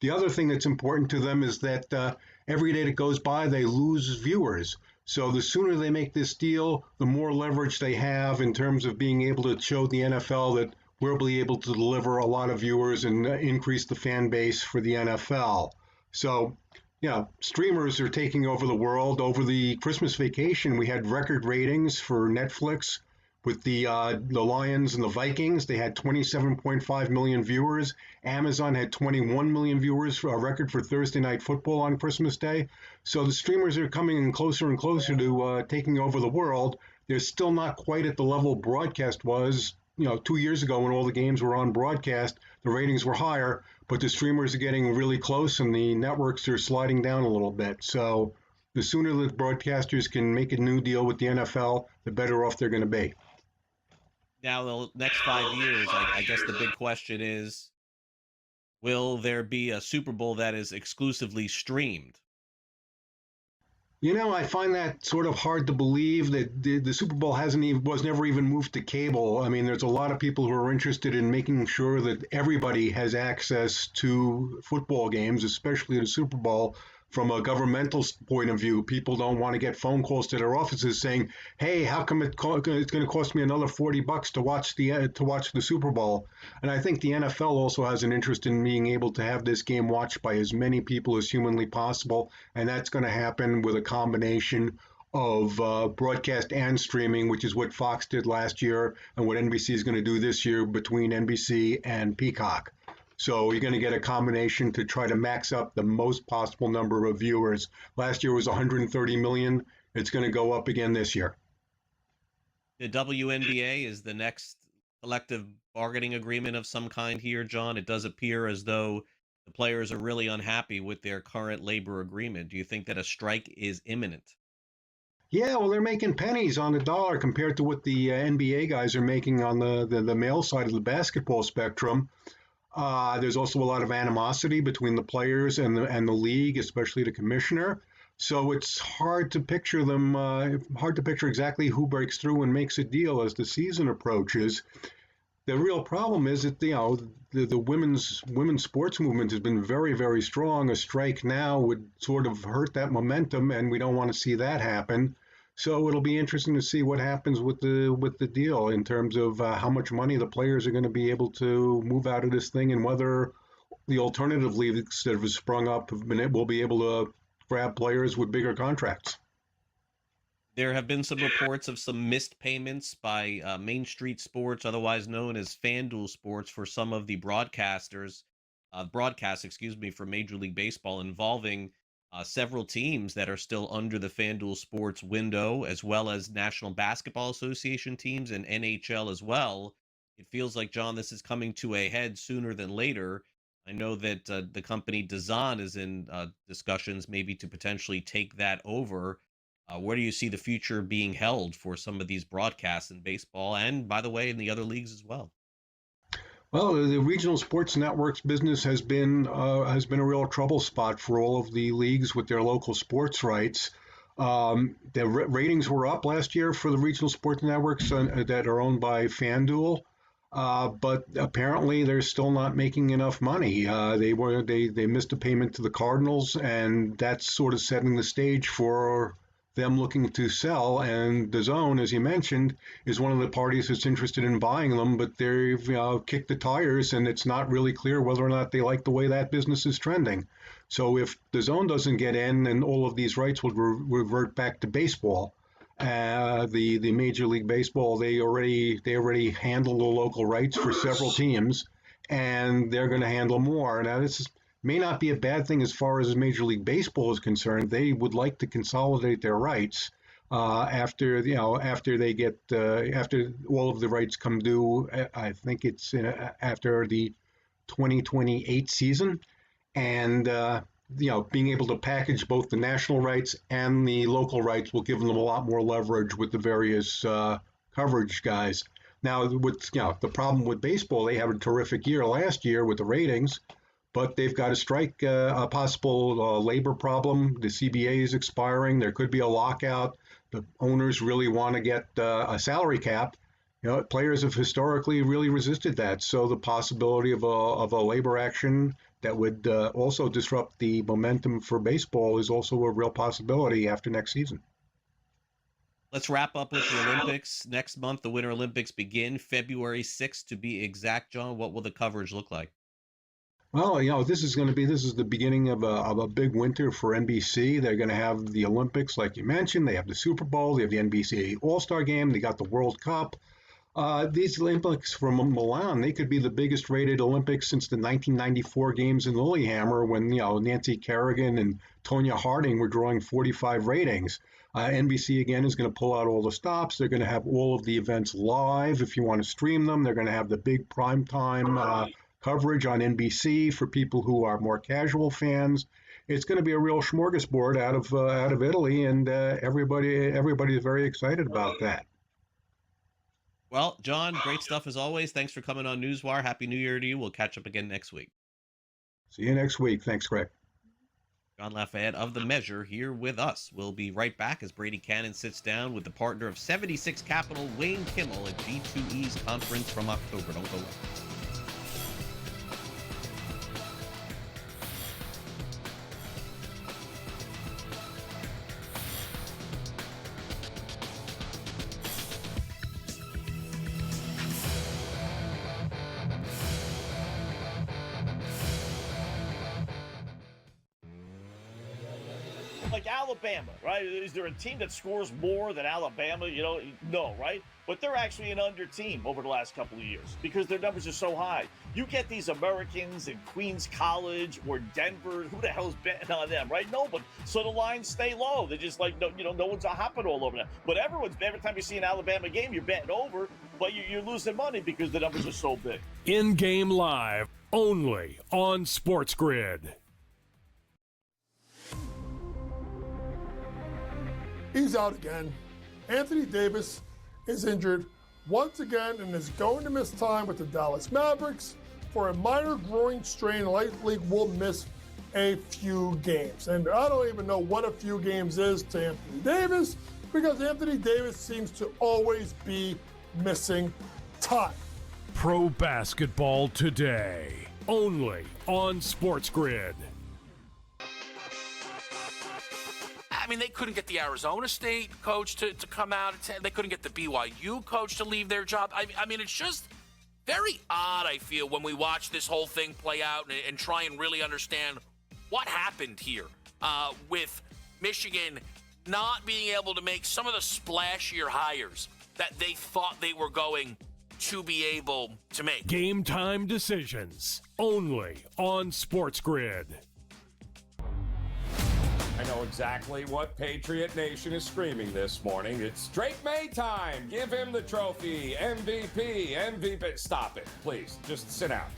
The other thing that's important to them is that every day that goes by, they lose viewers. So the sooner they make this deal, the more leverage they have in terms of being able to show the NFL that we'll be able to deliver a lot of viewers and increase the fan base for the NFL. So, streamers are taking over the world. Over the Christmas vacation, we had record ratings for Netflix with the Lions and the Vikings. They had 27.5 million viewers. Amazon had 21 million viewers, a record for Thursday Night Football on Christmas Day. So the streamers are coming in closer and closer to taking over the world. They're still not quite at the level broadcast was. 2 years ago when all the games were on broadcast, the ratings were higher, but the streamers are getting really close and the networks are sliding down a little bit. So the sooner the broadcasters can make a new deal with the NFL, the better off they're going to be. Now, the next 5 years, I guess the big question is, will there be a Super Bowl that is exclusively streamed? I find that sort of hard to believe that the Super Bowl was never even moved to cable. I mean, there's a lot of people who are interested in making sure that everybody has access to football games, especially the Super Bowl. From a governmental point of view, people don't want to get phone calls to their offices saying, "Hey, how come it's going to cost me another $40 to watch the Super Bowl?" And I think the NFL also has an interest in being able to have this game watched by as many people as humanly possible, and that's going to happen with a combination of broadcast and streaming, which is what Fox did last year and what NBC is going to do this year between NBC and Peacock. So you're going to get a combination to try to max up the most possible number of viewers. Last year was 130 million. It's going to go up again this year. The WNBA is the next collective bargaining agreement of some kind here, John. It does appear as though the players are really unhappy with their current labor agreement. Do you think that a strike is imminent? Yeah, well, they're making pennies on the dollar compared to what the NBA guys are making on the male side of the basketball spectrum. There's also a lot of animosity between the players and the league, especially the commissioner. So it's hard to picture exactly who breaks through and makes a deal as the season approaches. The real problem is that the women's sports movement has been very, very strong. A strike now would sort of hurt that momentum, and we don't want to see that happen. So it'll be interesting to see what happens with the deal in terms of how much money the players are going to be able to move out of this thing, and whether the alternative leagues that have sprung up will be able to grab players with bigger contracts. There have been some reports of some missed payments by Main Street Sports, otherwise known as FanDuel Sports, for some of the broadcasts, for Major League Baseball involving several teams that are still under the FanDuel Sports window, as well as National Basketball Association teams and NHL as well. It feels like, John, this is coming to a head sooner than later. I know that the company DAZN is in discussions maybe to potentially take that over. Where do you see the future being held for some of these broadcasts in baseball and, by the way, in the other leagues as well? Well, the regional sports networks business has been a real trouble spot for all of the leagues with their local sports rights. The ratings were up last year for the regional sports networks that are owned by FanDuel, but apparently they're still not making enough money. They missed a payment to the Cardinals, and that's sort of setting the stage for them looking to sell. And DAZN, as you mentioned, is one of the parties that's interested in buying them, but they've kicked the tires, and it's not really clear whether or not they like the way that business is trending. So if DAZN doesn't get in, then all of these rights will revert back to baseball. The Major League Baseball, they already handle the local rights for several teams, and they're going to handle more. Now, this may not be a bad thing as far as Major League Baseball is concerned. They would like to consolidate their rights after all of the rights come due. I think it's after the 2028 season, and being able to package both the national rights and the local rights will give them a lot more leverage with the various coverage guys. Now, with the problem with baseball, they had a terrific year last year with the ratings, but they've got to strike a possible labor problem. The CBA is expiring. There could be a lockout. The owners really want to get a salary cap. Players have historically really resisted that. So the possibility of a labor action that would also disrupt the momentum for baseball is also a real possibility after next season. Let's wrap up with the Olympics. Next month, the Winter Olympics begin February 6th to be exact. John, what will the coverage look like? Well, this is the beginning of a big winter for NBC. They're going to have the Olympics, like you mentioned. They have the Super Bowl. They have the NBC All-Star Game. They got the World Cup. These Olympics from Milan, they could be the biggest rated Olympics since the 1994 games in Lillehammer when, Nancy Kerrigan and Tonya Harding were drawing 45 ratings. NBC, again, is going to pull out all the stops. They're going to have all of the events live if you want to stream them. They're going to have the big primetime coverage on NBC for people who are more casual fans. It's going to be a real smorgasbord out of Italy, and everybody's very excited about that. Well, John, great stuff as always. Thanks for coming on NewsWire. Happy New Year to you. We'll catch up again next week. See you next week. Thanks, Greg. John Lafayette of The Measure here with us. We'll be right back as Brady Cannon sits down with the partner of 76 Capital, Wayne Kimmel, at G2E's conference from October. Don't go away. Like Alabama, right? Is there a team that scores more than Alabama? No, right? But they're actually an under team over the last couple of years because their numbers are so high. You get these Americans in Queens College or Denver. Who the hell's betting on them, right? No, but so the lines stay low. They're just like, no one's hopping all over them. But every time you see an Alabama game, you're betting over, but you're losing money because the numbers are so big. In-game live, only on SportsGrid. He's out again. Anthony Davis is injured once again and is going to miss time with the Dallas Mavericks for a minor groin strain. Likely will miss a few games. And I don't even know what a few games is to Anthony Davis because Anthony Davis seems to always be missing time. Pro basketball today, only on SportsGrid. I mean, they couldn't get the Arizona State coach to come out. They couldn't get the BYU coach to leave their job. I mean, it's just very odd, I feel, when we watch this whole thing play out and try and really understand what happened here with Michigan not being able to make some of the splashier hires that they thought they were going to be able to make. Game time decisions, only on SportsGrid. I know exactly what Patriot Nation is screaming this morning. It's Drake May time. Give him the trophy. MVP. Stop it, please. Just sit down.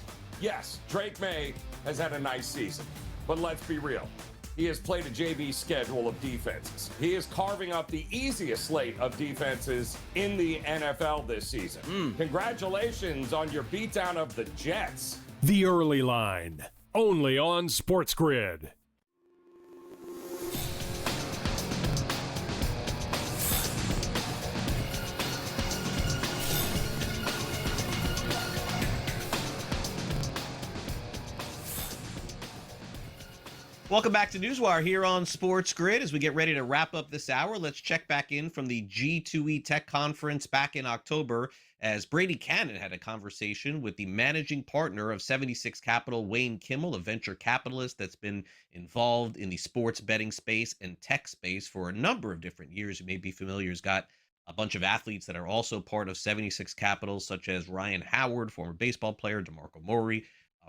Yes, Drake May has had a nice season. But let's be real. He has played a JV schedule of defenses. He is carving up the easiest slate of defenses in the NFL this season. Congratulations on your beatdown of the Jets. The early line, only on SportsGrid. Welcome back to NewsWire here on SportsGrid. As we get ready to wrap up this hour, let's check back in from the G2E Tech Conference back in October as Brady Cannon had a conversation with the managing partner of 76 Capital, Wayne Kimmel, a venture capitalist that's been involved in the sports betting space and tech space for a number of different years. You may be familiar. He's got a bunch of athletes that are also part of 76 Capital, such as Ryan Howard, former baseball player, DeMarco Murray,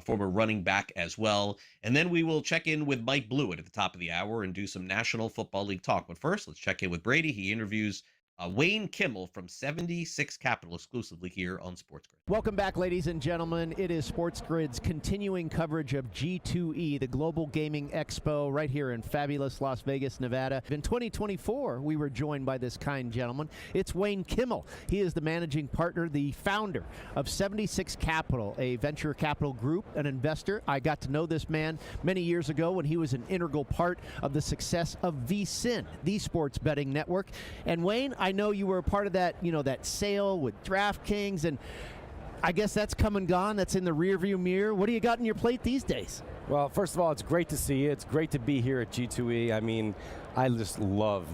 former running back as well. And then we will check in with Mike Blewett at the top of the hour and do some National Football League talk. But first, let's check in with Brady. He interviews Wayne Kimmel from 76 Capital exclusively here on SportsGrid. Welcome back, ladies and gentlemen. It is SportsGrid's continuing coverage of G2E, the Global Gaming Expo, right here in fabulous Las Vegas, Nevada. In 2024, we were joined by this kind gentleman. It's Wayne Kimmel. He is the managing partner, the founder of 76 Capital, a venture capital group, an investor. I got to know this man many years ago when he was an integral part of the success of VSiN, the sports betting network. And Wayne, I know you were a part of that, that sale with DraftKings, and I guess that's come and gone. That's in the rearview mirror. What do you got on your plate these days? Well, first of all, it's great to see you. It's great to be here at G2E. I mean, I just love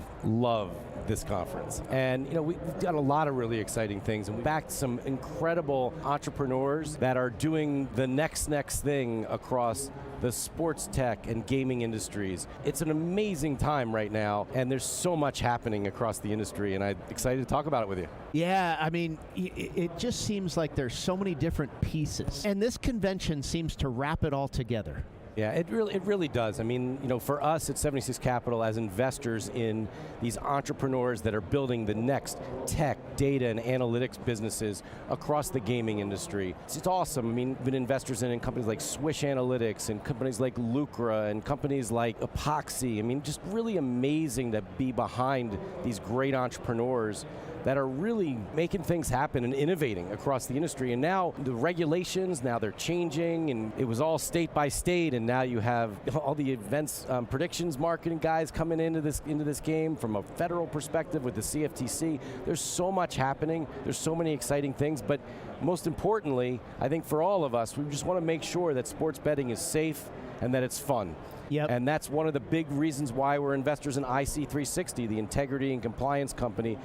this conference. And, we've got a lot of really exciting things. And we backed some incredible entrepreneurs that are doing the next thing across the sports tech and gaming industries. It's an amazing time right now, and there's so much happening across the industry, and I'm excited to talk about it with you. Yeah, I mean, it just seems like there's so many different pieces, and this convention seems to wrap it all together. Yeah, it really does. I mean, for us at 76 Capital, as investors in these entrepreneurs that are building the next tech, data, and analytics businesses across the gaming industry, it's awesome. I mean, been investors in companies like Swish Analytics and companies like Lucra and companies like Epoxy. I mean, just really amazing to be behind these great entrepreneurs that are really making things happen and innovating across the industry. And now the regulations, now they're changing, and it was all state by state, and now you have all the events predictions marketing guys coming into this game from a federal perspective with the CFTC. There's so much happening. There's so many exciting things, but most importantly, I think for all of us, we just want to make sure that sports betting is safe and that it's fun. Yep. And that's one of the big reasons why we're investors in IC360, the integrity and compliance company,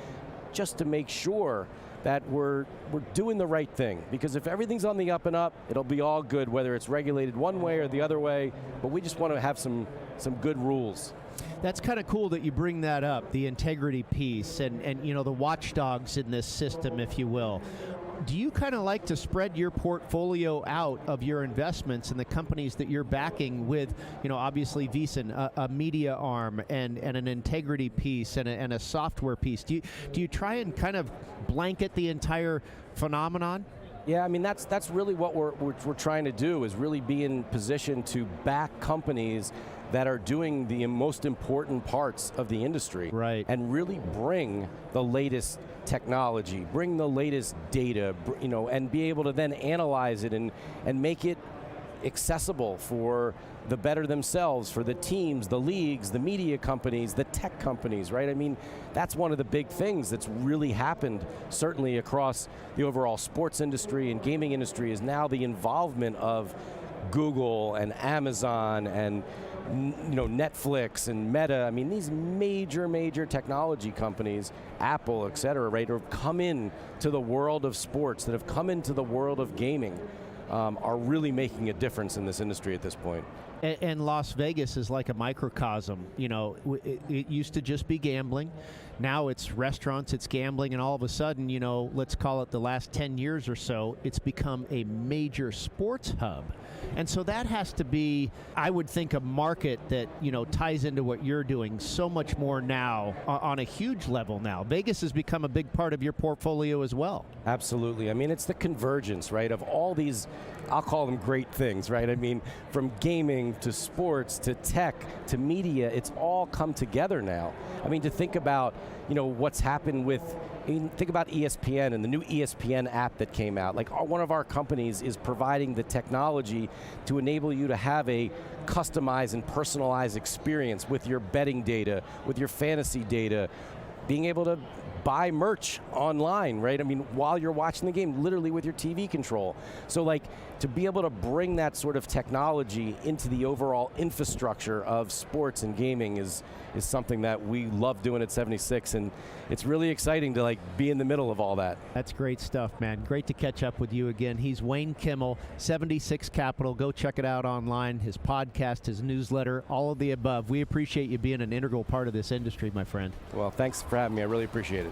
just to make sure that we're doing the right thing. Because if everything's on the up and up, it'll be all good, whether it's regulated one way or the other way. But we just want to have some good rules. That's kind of cool that you bring that up, the integrity piece and the watchdogs in this system, if you will. Do you kind of like to spread your portfolio out of your investments in the companies that you're backing with, obviously VSiN, a media arm and an integrity piece and a software piece? Do you try and kind of blanket the entire phenomenon? Yeah, I mean, that's really what we're trying to do, is really be in position to back companies that are doing the most important parts of the industry. Right. And really bring the latest technology, bring the latest data, and be able to then analyze it and make it accessible for the better themselves, for the teams, the leagues, the media companies, the tech companies, right? I mean, that's one of the big things that's really happened, certainly across the overall sports industry and gaming industry, is now the involvement of Google and Amazon and Netflix and Meta. I mean, these major technology companies, Apple, et cetera, right, have come in to the world of sports, that have come into the world of gaming, are really making a difference in this industry at this point. And Las Vegas is like a microcosm. It used to just be gambling. Now it's restaurants, it's gambling, and all of a sudden, let's call it the last 10 years or so, it's become a major sports hub. And so that has to be, I would think, a market that, ties into what you're doing so much more now on a huge level now. Vegas has become a big part of your portfolio as well. Absolutely. I mean, it's the convergence, right, of all these, I'll call them great things, right? I mean, from gaming to sports to tech to media, it's all come together now. I mean, to think about, what's happened think about ESPN and the new ESPN app that came out. Like, one of our companies is providing the technology to enable you to have a customized and personalized experience with your betting data, with your fantasy data, being able to buy merch online, right? I mean, while you're watching the game, literally with your TV control. So, to be able to bring that sort of technology into the overall infrastructure of sports and gaming is something that we love doing at 76, and it's really exciting to be in the middle of all that. That's great stuff, man. Great to catch up with you again. He's Wayne Kimmel, 76 Capital. Go check it out online, his podcast, his newsletter, all of the above. We appreciate you being an integral part of this industry, my friend. Well, thanks for having me. I really appreciate it.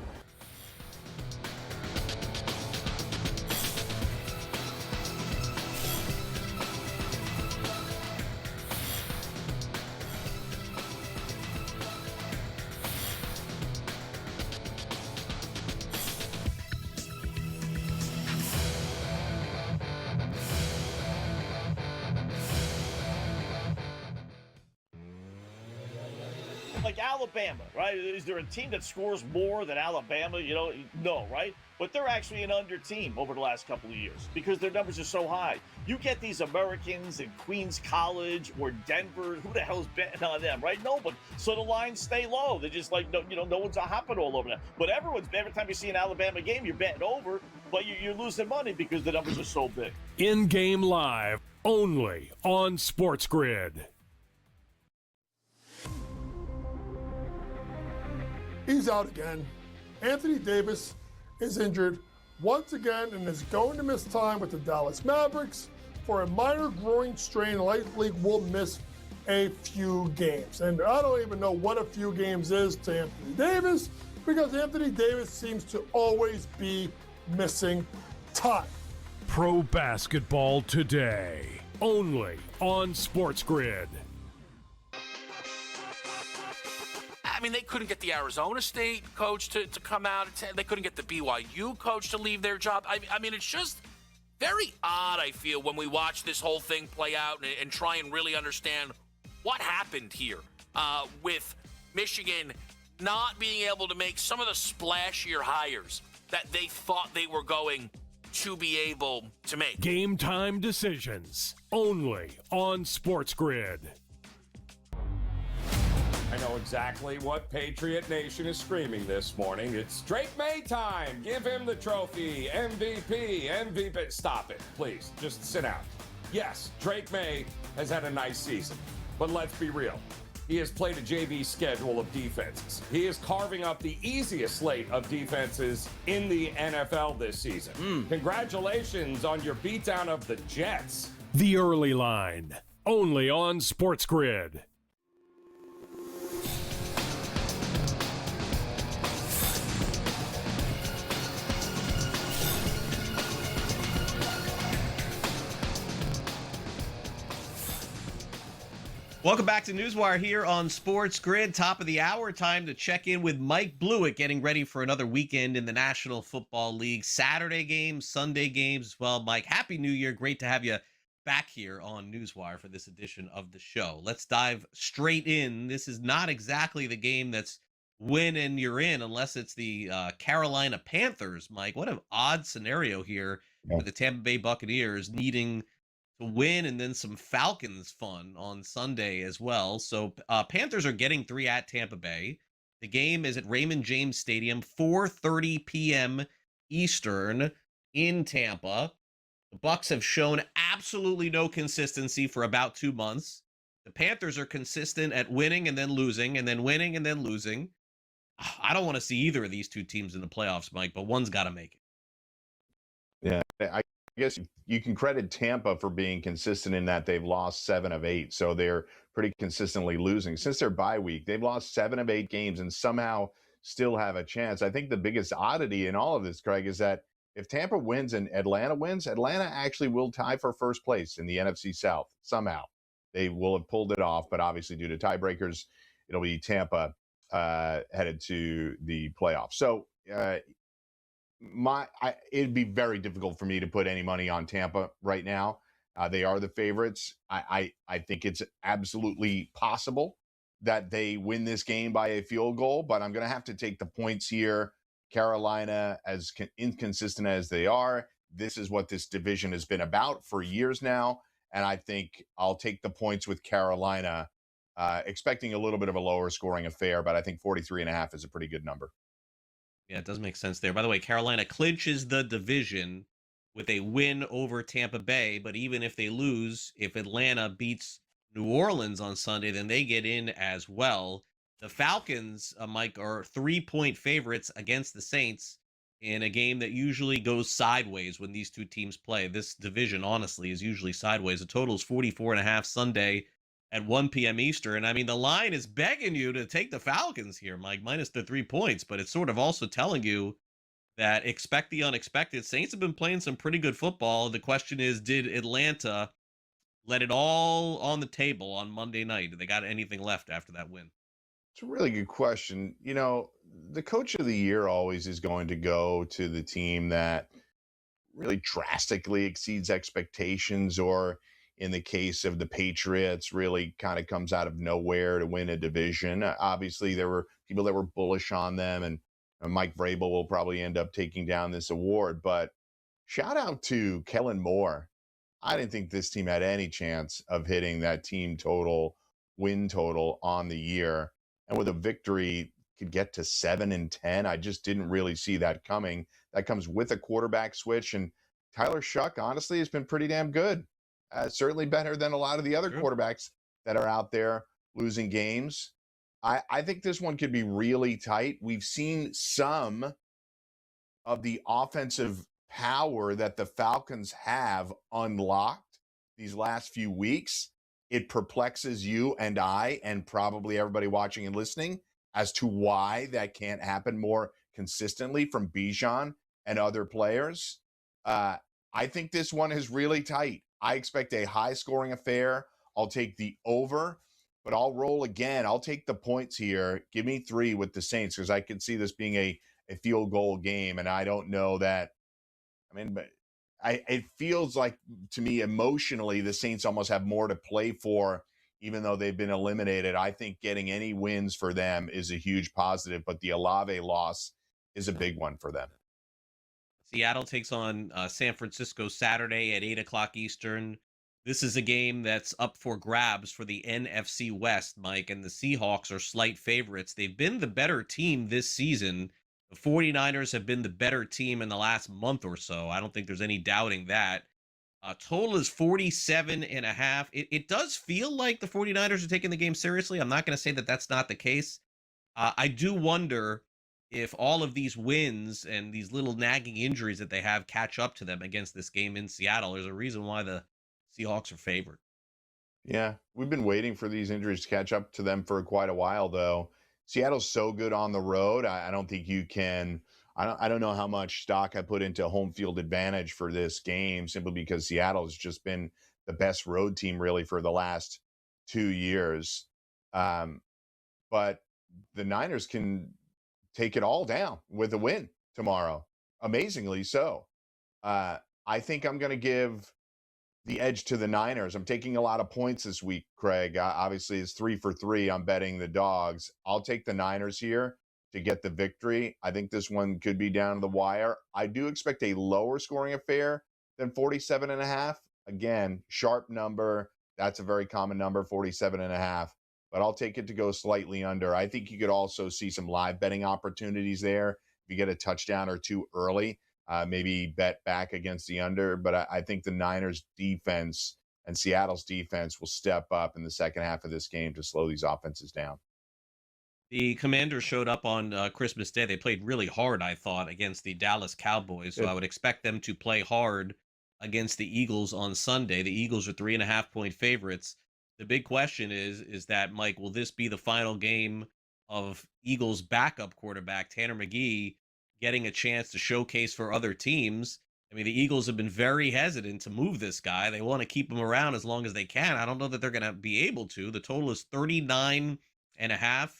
Like Alabama, right? Is there a team that scores more than Alabama? No, right? But they're actually an under team over the last couple of years because their numbers are so high. You get these Americans in Queens College or Denver. Who the hell's betting on them, right? No, but so the lines stay low. They're just like, no one's hopping all over them. But every time you see an Alabama game, you're betting over, but you're losing money because the numbers are so big. In-game live, only on SportsGrid. He's out again. Anthony Davis is injured once again and is going to miss time with the Dallas Mavericks for a minor groin strain. Likely will miss a few games. And I don't even know what a few games is to Anthony Davis because Anthony Davis seems to always be missing time. Pro basketball today, only on SportsGrid. I mean, they couldn't get the Arizona State coach to come out. They couldn't get the BYU coach to leave their job. I mean, it's just very odd, I feel, when we watch this whole thing play out and try and really understand what happened here with Michigan not being able to make some of the splashier hires that they thought they were going to be able to make. Game time decisions, only on SportsGrid. I know exactly what Patriot Nation is screaming this morning. It's Drake May time. Give him the trophy. MVP. Stop it, please. Just sit out. Yes, Drake May has had a nice season. But let's be real. He has played a JV schedule of defenses. He is carving up the easiest slate of defenses in the NFL this season. Congratulations on your beatdown of the Jets. The early line, only on SportsGrid. Welcome back to NewsWire here on SportsGrid. Top of the hour, time to check in with Mike Blewett, getting ready for another weekend in the National Football League. Saturday games, Sunday games as well. Mike, Happy New Year. Great to have you back here on NewsWire for this edition of the show. Let's dive straight in. This is not exactly the game that's win and you're in unless it's the Carolina Panthers, Mike. What an odd scenario here with the Tampa Bay Buccaneers needing to win and then some Falcons fun on Sunday as well. So Panthers are getting 3 at Tampa Bay. The game is at Raymond James Stadium, 4:30 p.m. Eastern in Tampa. The Bucs have shown absolutely no consistency for about 2 months. The Panthers are consistent at winning and then losing and then winning and then losing. I don't want to see either of these two teams in the playoffs, Mike, but one's got to make it. Yeah, I guess you can credit Tampa for being consistent in that they've lost 7 of 8. So they're pretty consistently losing. Since their bye week, they've lost 7 of 8 games and somehow still have a chance. I think the biggest oddity in all of this, Craig, is that if Tampa wins and Atlanta wins, Atlanta actually will tie for first place in the NFC South somehow. They will have pulled it off, but obviously due to tiebreakers, it'll be Tampa headed to the playoffs. So it'd be very difficult for me to put any money on Tampa right now. They are the favorites. I think it's absolutely possible that they win this game by a field goal, but I'm going to have to take the points here. Carolina, as inconsistent as they are, this is what this division has been about for years now, and I think I'll take the points with Carolina, expecting a little bit of a lower scoring affair, but I think 43.5 is a pretty good number. Yeah, it does make sense there. By the way, Carolina clinches the division with a win over Tampa Bay, but even if they lose, if Atlanta beats New Orleans on Sunday, then they get in as well. The Falcons, Mike, are 3-point favorites against the Saints in a game that usually goes sideways when these two teams play. This division, honestly, is usually sideways. The total is 44.5 Sunday at 1 p.m. Eastern. I mean, the line is begging you to take the Falcons here, Mike, minus the 3 points, but it's sort of also telling you that expect the unexpected. Saints have been playing some pretty good football. The question is, did Atlanta let it all on the table on Monday night? Did they got anything left after that win? It's a really good question. You know, the coach of the year always is going to go to the team that really drastically exceeds expectations or, in the case of the Patriots, really kind of comes out of nowhere to win a division. Obviously, there were people that were bullish on them, and Mike Vrabel will probably end up taking down this award. But shout out to Kellen Moore. I didn't think this team had any chance of hitting that team total, win total on the year. And with a victory, could get to 7-10. I just didn't really see that coming. That comes with a quarterback switch. And Tyler Shuck, honestly, has been pretty damn good. Certainly better than a lot of the other quarterbacks that are out there losing games. I think this one could be really tight. We've seen some of the offensive power that the Falcons have unlocked these last few weeks. It perplexes you and I, and probably everybody watching and listening, as to why that can't happen more consistently from Bijan and other players. I think this one is really tight. I expect a high-scoring affair. I'll take the over, but I'll roll again. I'll take the points here. Give me 3 with the Saints, because I could see this being a field goal game, and I don't know that. I mean, but it feels like to me emotionally the Saints almost have more to play for, even though they've been eliminated. I think getting any wins for them is a huge positive, but the Olave loss is a big one for them. Seattle takes on San Francisco Saturday at 8 o'clock Eastern. This is a game that's up for grabs for the NFC West, Mike, and the Seahawks are slight favorites. They've been the better team this season. The 49ers have been the better team in the last month or so. I don't think there's any doubting that. Total is 47.5. It does feel like the 49ers are taking the game seriously. I'm not going to say that that's not the case. I do wonder if all of these wins and these little nagging injuries that they have catch up to them against this game in Seattle. There's a reason why the Seahawks are favored. Yeah, we've been waiting for these injuries to catch up to them for quite a while, though. Seattle's so good on the road. I don't think you can. I don't know how much stock I put into home field advantage for this game, simply because Seattle has just been the best road team really for the last 2 years. But the Niners can take it all down with a win tomorrow. Amazingly so. I think I'm going to give the edge to the Niners. I'm taking a lot of points this week, Craig. Obviously, it's 3 for 3. I'm betting the dogs. I'll take the Niners here to get the victory. I think this one could be down to the wire. I do expect a lower scoring affair than 47.5. Again, sharp number. That's a very common number, 47.5. But I'll take it to go slightly under. I think you could also see some live betting opportunities there. If you get a touchdown or 2 early, maybe bet back against the under. But I think the Niners defense and Seattle's defense will step up in the second half of this game to slow these offenses down. The Commanders showed up on Christmas Day. They played really hard, I thought, against the Dallas Cowboys. So I would expect them to play hard against the Eagles on Sunday. The Eagles are 3.5-point favorites. The big question is that, Mike, will this be the final game of Eagles backup quarterback Tanner McGee getting a chance to showcase for other teams? I mean, the Eagles have been very hesitant to move this guy. They want to keep him around as long as they can. I don't know that they're going to be able to. The total is 39.5.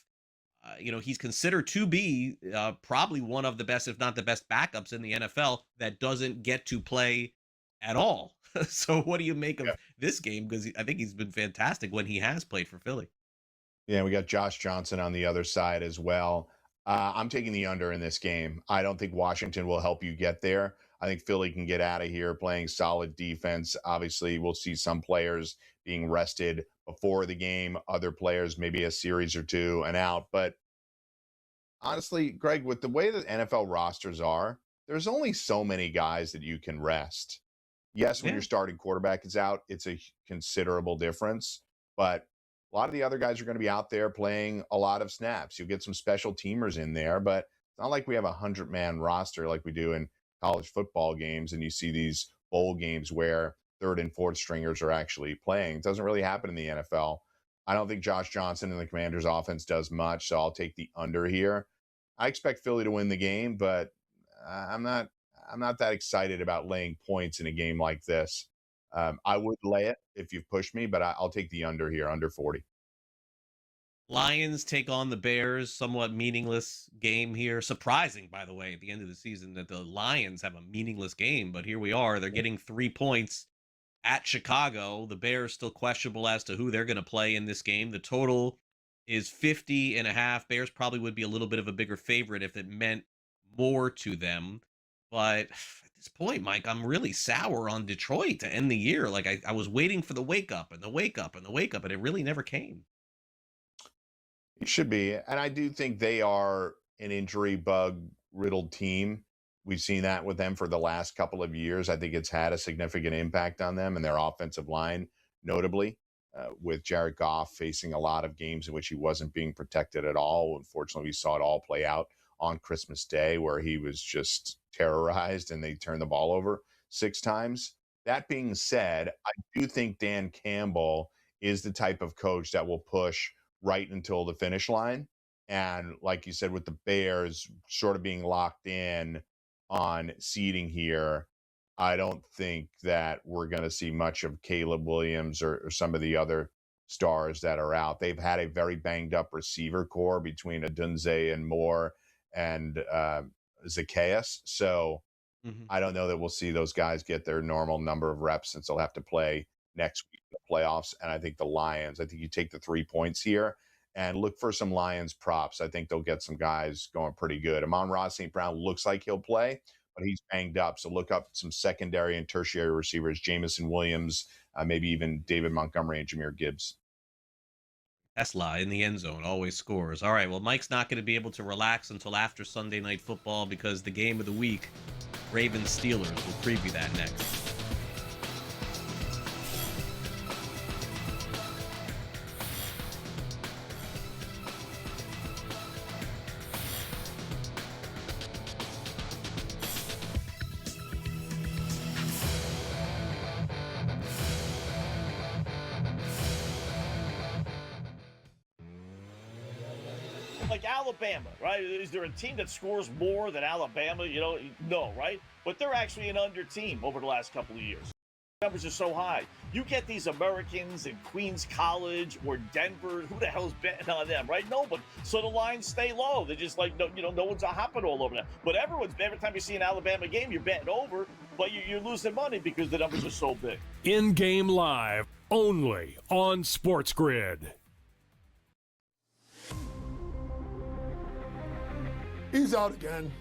He's considered to be probably one of the best, if not the best, backups in the NFL that doesn't get to play at all. So what do you make of this game? Because I think he's been fantastic when he has played for Philly. Yeah, we got Josh Johnson on the other side as well. I'm taking the under in this game. I don't think Washington will help you get there. I think Philly can get out of here playing solid defense. Obviously, we'll see some players being rested before the game, other players maybe a series or 2 and out. But honestly, Greg, with the way that NFL rosters are, there's only so many guys that you can rest. Yes, when your starting quarterback is out, it's a considerable difference. But a lot of the other guys are going to be out there playing a lot of snaps. You'll get some special teamers in there, but it's not like we have a 100-man roster like we do in college football games, and you see these bowl games where 3rd and 4th stringers are actually playing. It doesn't really happen in the NFL. I don't think Josh Johnson and the Commanders offense does much, so I'll take the under here. I expect Philly to win the game, but I'm not that excited about laying points in a game like this. I would lay it if you've pushed me, but I'll take the under here, under 40. Lions take on the Bears, somewhat meaningless game here. Surprising, by the way, at the end of the season that the Lions have a meaningless game, but here we are. They're getting 3 points. at Chicago. The Bears still questionable as to who they're going to play in this game. The total is 50.5. Bears probably would be a little bit of a bigger favorite if it meant more to them. But at this point, Mike, I'm really sour on Detroit to end the year. Like I was waiting for the wake up and the wake up and the wake up, and it really never came. It should be. And I do think they are an injury bug riddled team. We've seen that with them for the last couple of years. I think it's had a significant impact on them and their offensive line, notably, with Jared Goff facing a lot of games in which he wasn't being protected at all. Unfortunately, we saw it all play out on Christmas Day where he was just terrorized and they turned the ball over 6 times. That being said, I do think Dan Campbell is the type of coach that will push right until the finish line. And like you said, with the Bears sort of being locked in on seeding here, I don't think that we're going to see much of Caleb Williams or some of the other stars that are out. They've had a very banged up receiver core between Adunze and Moore and Zacchaeus. So I don't know that we'll see those guys get their normal number of reps since they'll have to play next week in the playoffs. And I think the Lions, I think you take the 3 points here and look for some Lions props. I think they'll get some guys going pretty good. Amon-Ra St. Brown looks like he'll play, but he's banged up. So look up some secondary and tertiary receivers, Jamison Williams, maybe even David Montgomery and Jahmyr Gibbs. Tesla in the end zone always scores. All right, well, Mike's not going to be able to relax until after Sunday Night Football because the game of the week, Ravens-Steelers, we'll preview that next. Like Alabama, right? Is there a team that scores more than Alabama? No, right? But they're actually an under team over the last couple of years. Numbers are so high. You get these Americans in Queens College or Denver. Who the hell's betting on them, right? No, but so the lines stay low. They're just like, no one's hopping all over them. But every time you see an Alabama game, you're betting over, but you're losing money because the numbers are so big. In-game live, only on SportsGrid. He's out again.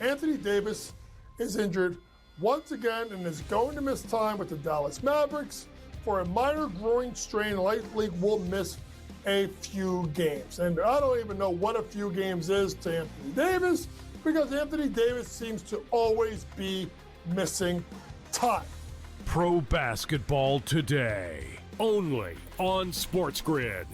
Anthony Davis is injured once again and is going to miss time with the Dallas Mavericks for a minor groin strain. Likely will miss a few games. And I don't even know what a few games is to Anthony Davis because Anthony Davis seems to always be missing time. Pro basketball today, only on SportsGrid.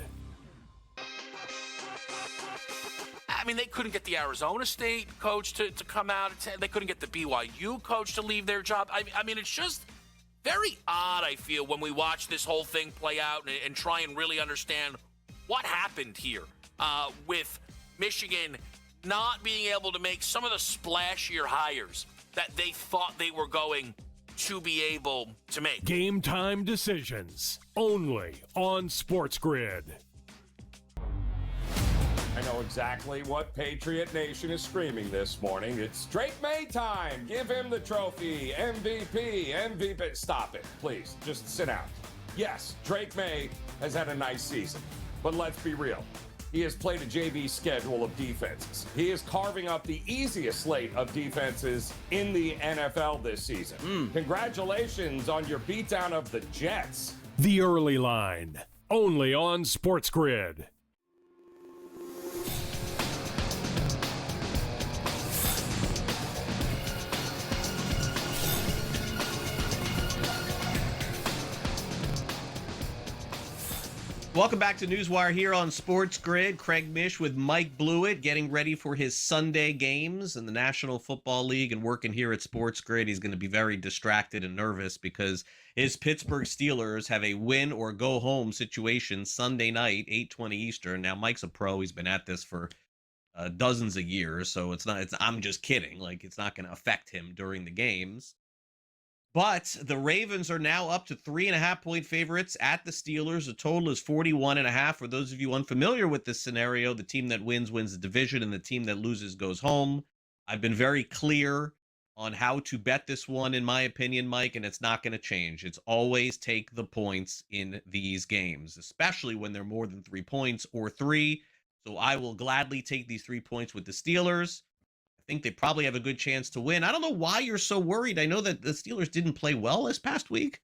I mean, they couldn't get the Arizona State coach to come out. They couldn't get the BYU coach to leave their job. I mean, it's just very odd, I feel, when we watch this whole thing play out and try and really understand what happened here with Michigan not being able to make some of the splashier hires that they thought they were going to be able to make. Game time decisions, only on SportsGrid. I know exactly what Patriot Nation is screaming this morning. It's Drake May time. Give him the trophy. MVP. Stop it, please. Just sit down. Yes, Drake May has had a nice season. But let's be real. He has played a JV schedule of defenses. He is carving up the easiest slate of defenses in the NFL this season. Congratulations on your beatdown of the Jets. The early line, only on SportsGrid. Welcome back to NewsWire here on SportsGrid. Craig Mish with Mike Blewett getting ready for his Sunday games in the National Football League and working here at SportsGrid. He's going to be very distracted and nervous because his Pittsburgh Steelers have a win or go home situation Sunday night, 8:20 Eastern. Now, Mike's a pro. He's been at this for dozens of years, so I'm just kidding. Like, it's not going to affect him during the games. But the Ravens are now up to 3.5-point favorites at the Steelers. The total is 41.5. For those of you unfamiliar with this scenario, the team that wins the division and the team that loses goes home. I've been very clear on how to bet this one, in my opinion, Mike, and it's not going to change. It's always take the points in these games, especially when they're more than 3 points or 3. So I will gladly take these 3 points with the Steelers. I think they probably have a good chance to win. I don't know why you're so worried. I know that the Steelers didn't play well this past week,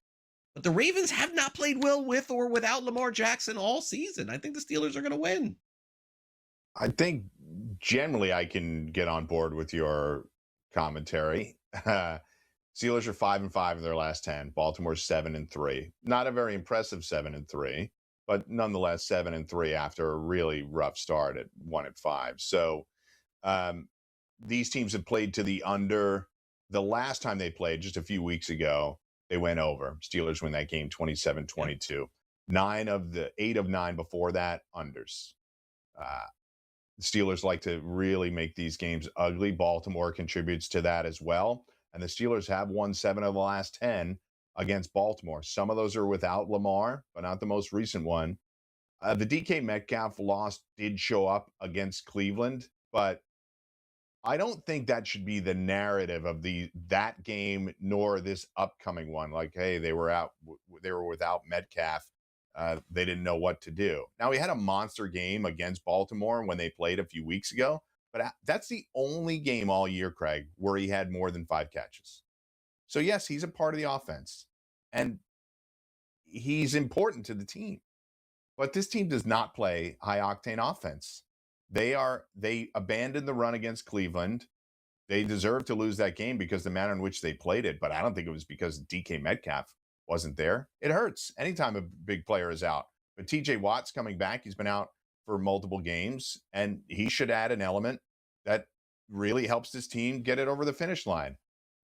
but the Ravens have not played well with or without Lamar Jackson all season. I think the Steelers are going to win. I think generally I can get on board with your commentary. Steelers are 5-5 in their last 10. Baltimore's 7-3. Not a very impressive 7-3, but nonetheless 7-3 after a really rough start at 1-5. So these teams have played to the under. The last time they played, just a few weeks ago, they went over. Steelers win that game 27-22. 8 of 9 before that, unders. The Steelers like to really make these games ugly. Baltimore contributes to that as well. And the Steelers have won 7 of the last 10 against Baltimore. Some of those are without Lamar, but not the most recent one. The DK Metcalf loss did show up against Cleveland, but I don't think that should be the narrative of that game nor this upcoming one. Like, hey, they were without Metcalf. They didn't know what to do. Now, he had a monster game against Baltimore when they played a few weeks ago, but that's the only game all year, Craig, where he had more than 5 catches. So, yes, he's a part of the offense, and he's important to the team. But this team does not play high-octane offense. They abandoned the run against Cleveland. They deserve to lose that game because the manner in which they played it, but I don't think it was because DK Metcalf wasn't there. It hurts anytime a big player is out. But TJ Watt's coming back. He's been out for multiple games, and he should add an element that really helps this team get it over the finish line.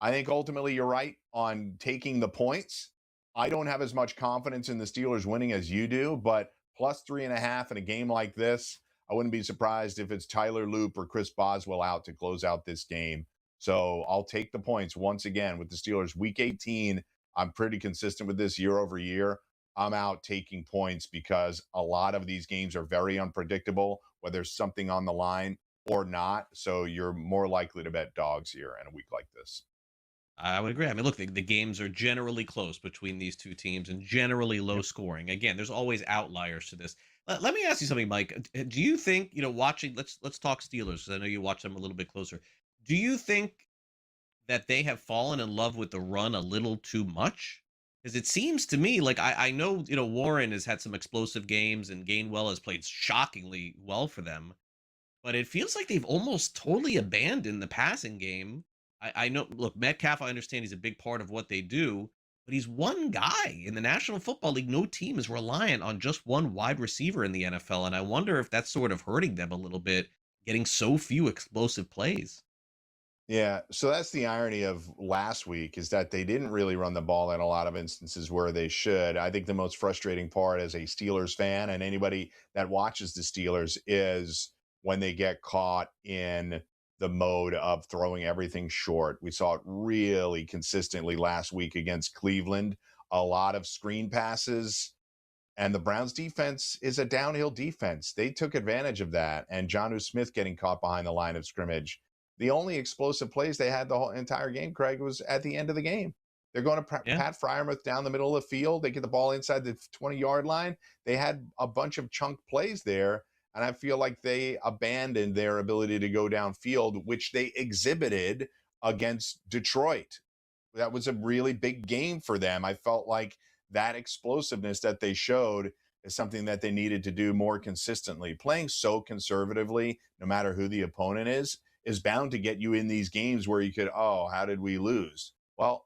I think ultimately you're right on taking the points. I don't have as much confidence in the Steelers winning as you do, but plus 3.5 in a game like this, I wouldn't be surprised if it's Tyler Loop or Chris Boswell out to close out this game. So I'll take the points once again with the Steelers. Week 18, I'm pretty consistent with this year over year. I'm out taking points because a lot of these games are very unpredictable, whether there's something on the line or not. So you're more likely to bet dogs here in a week like this. I would agree. I mean, look, the games are generally close between these two teams and generally low scoring. Again, there's always outliers to this. Let me ask you something, Mike. Do you think, watching, let's talk Steelers, because I know you watch them a little bit closer. Do you think that they have fallen in love with the run a little too much? Because it seems to me like I know, Warren has had some explosive games and Gainwell has played shockingly well for them, but it feels like they've almost totally abandoned the passing game. I know, look, Metcalf, I understand he's a big part of what they do, but he's one guy. In the National Football League, no team is reliant on just one wide receiver in the NFL, and I wonder if that's sort of hurting them a little bit, getting so few explosive plays. Yeah, so that's the irony of last week is that they didn't really run the ball in a lot of instances where they should. I think the most frustrating part as a Steelers fan and anybody that watches the Steelers is when they get caught in the mode of throwing everything short. We saw it really consistently last week against Cleveland. A lot of screen passes, and the Browns defense is a downhill defense. They took advantage of that, and Jonnu Smith getting caught behind the line of scrimmage. The only explosive plays they had the whole entire game, Craig, was at the end of the game. They're going to Pat Freiermuth down the middle of the field. They get the ball inside the 20-yard line. They had a bunch of chunk plays there, and I feel like they abandoned their ability to go downfield, which they exhibited against Detroit. That was a really big game for them. I felt like that explosiveness that they showed is something that they needed to do more consistently. Playing so conservatively, no matter who the opponent is bound to get you in these games where you could, how did we lose? Well,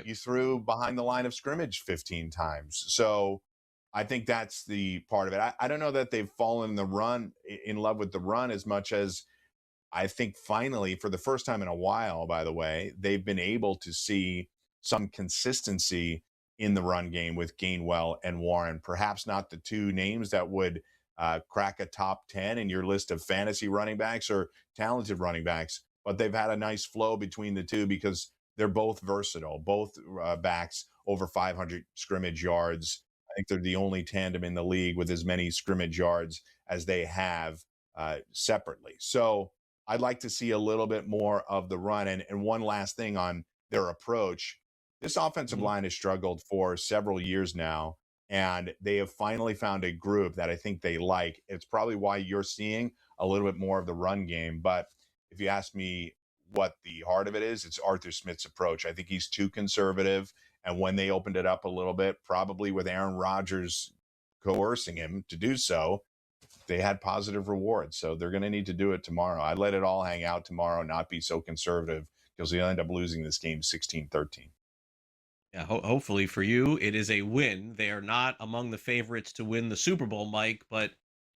you threw behind the line of scrimmage 15 times. So I think that's the part of it. I don't know that they've fallen in love with the run as much as I think finally, for the first time in a while, by the way, they've been able to see some consistency in the run game with Gainwell and Warren. Perhaps not the two names that would crack a top 10 in your list of fantasy running backs or talented running backs, but they've had a nice flow between the two because they're both versatile, both backs over 500 scrimmage yards. I think they're the only tandem in the league with as many scrimmage yards as they have separately. So I'd like to see a little bit more of the run. And one last thing on their approach. This offensive line has struggled for several years now, and they have finally found a group that I think they like. It's probably why you're seeing a little bit more of the run game. But if you ask me what the heart of it is, it's Arthur Smith's approach. I think he's too conservative. And when they opened it up a little bit, probably with Aaron Rodgers coercing him to do so, they had positive rewards. So they're going to need to do it tomorrow. I'd let it all hang out tomorrow, not be so conservative, because they'll end up losing this game 16-13. Yeah, hopefully for you, it is a win. They are not among the favorites to win the Super Bowl, Mike, but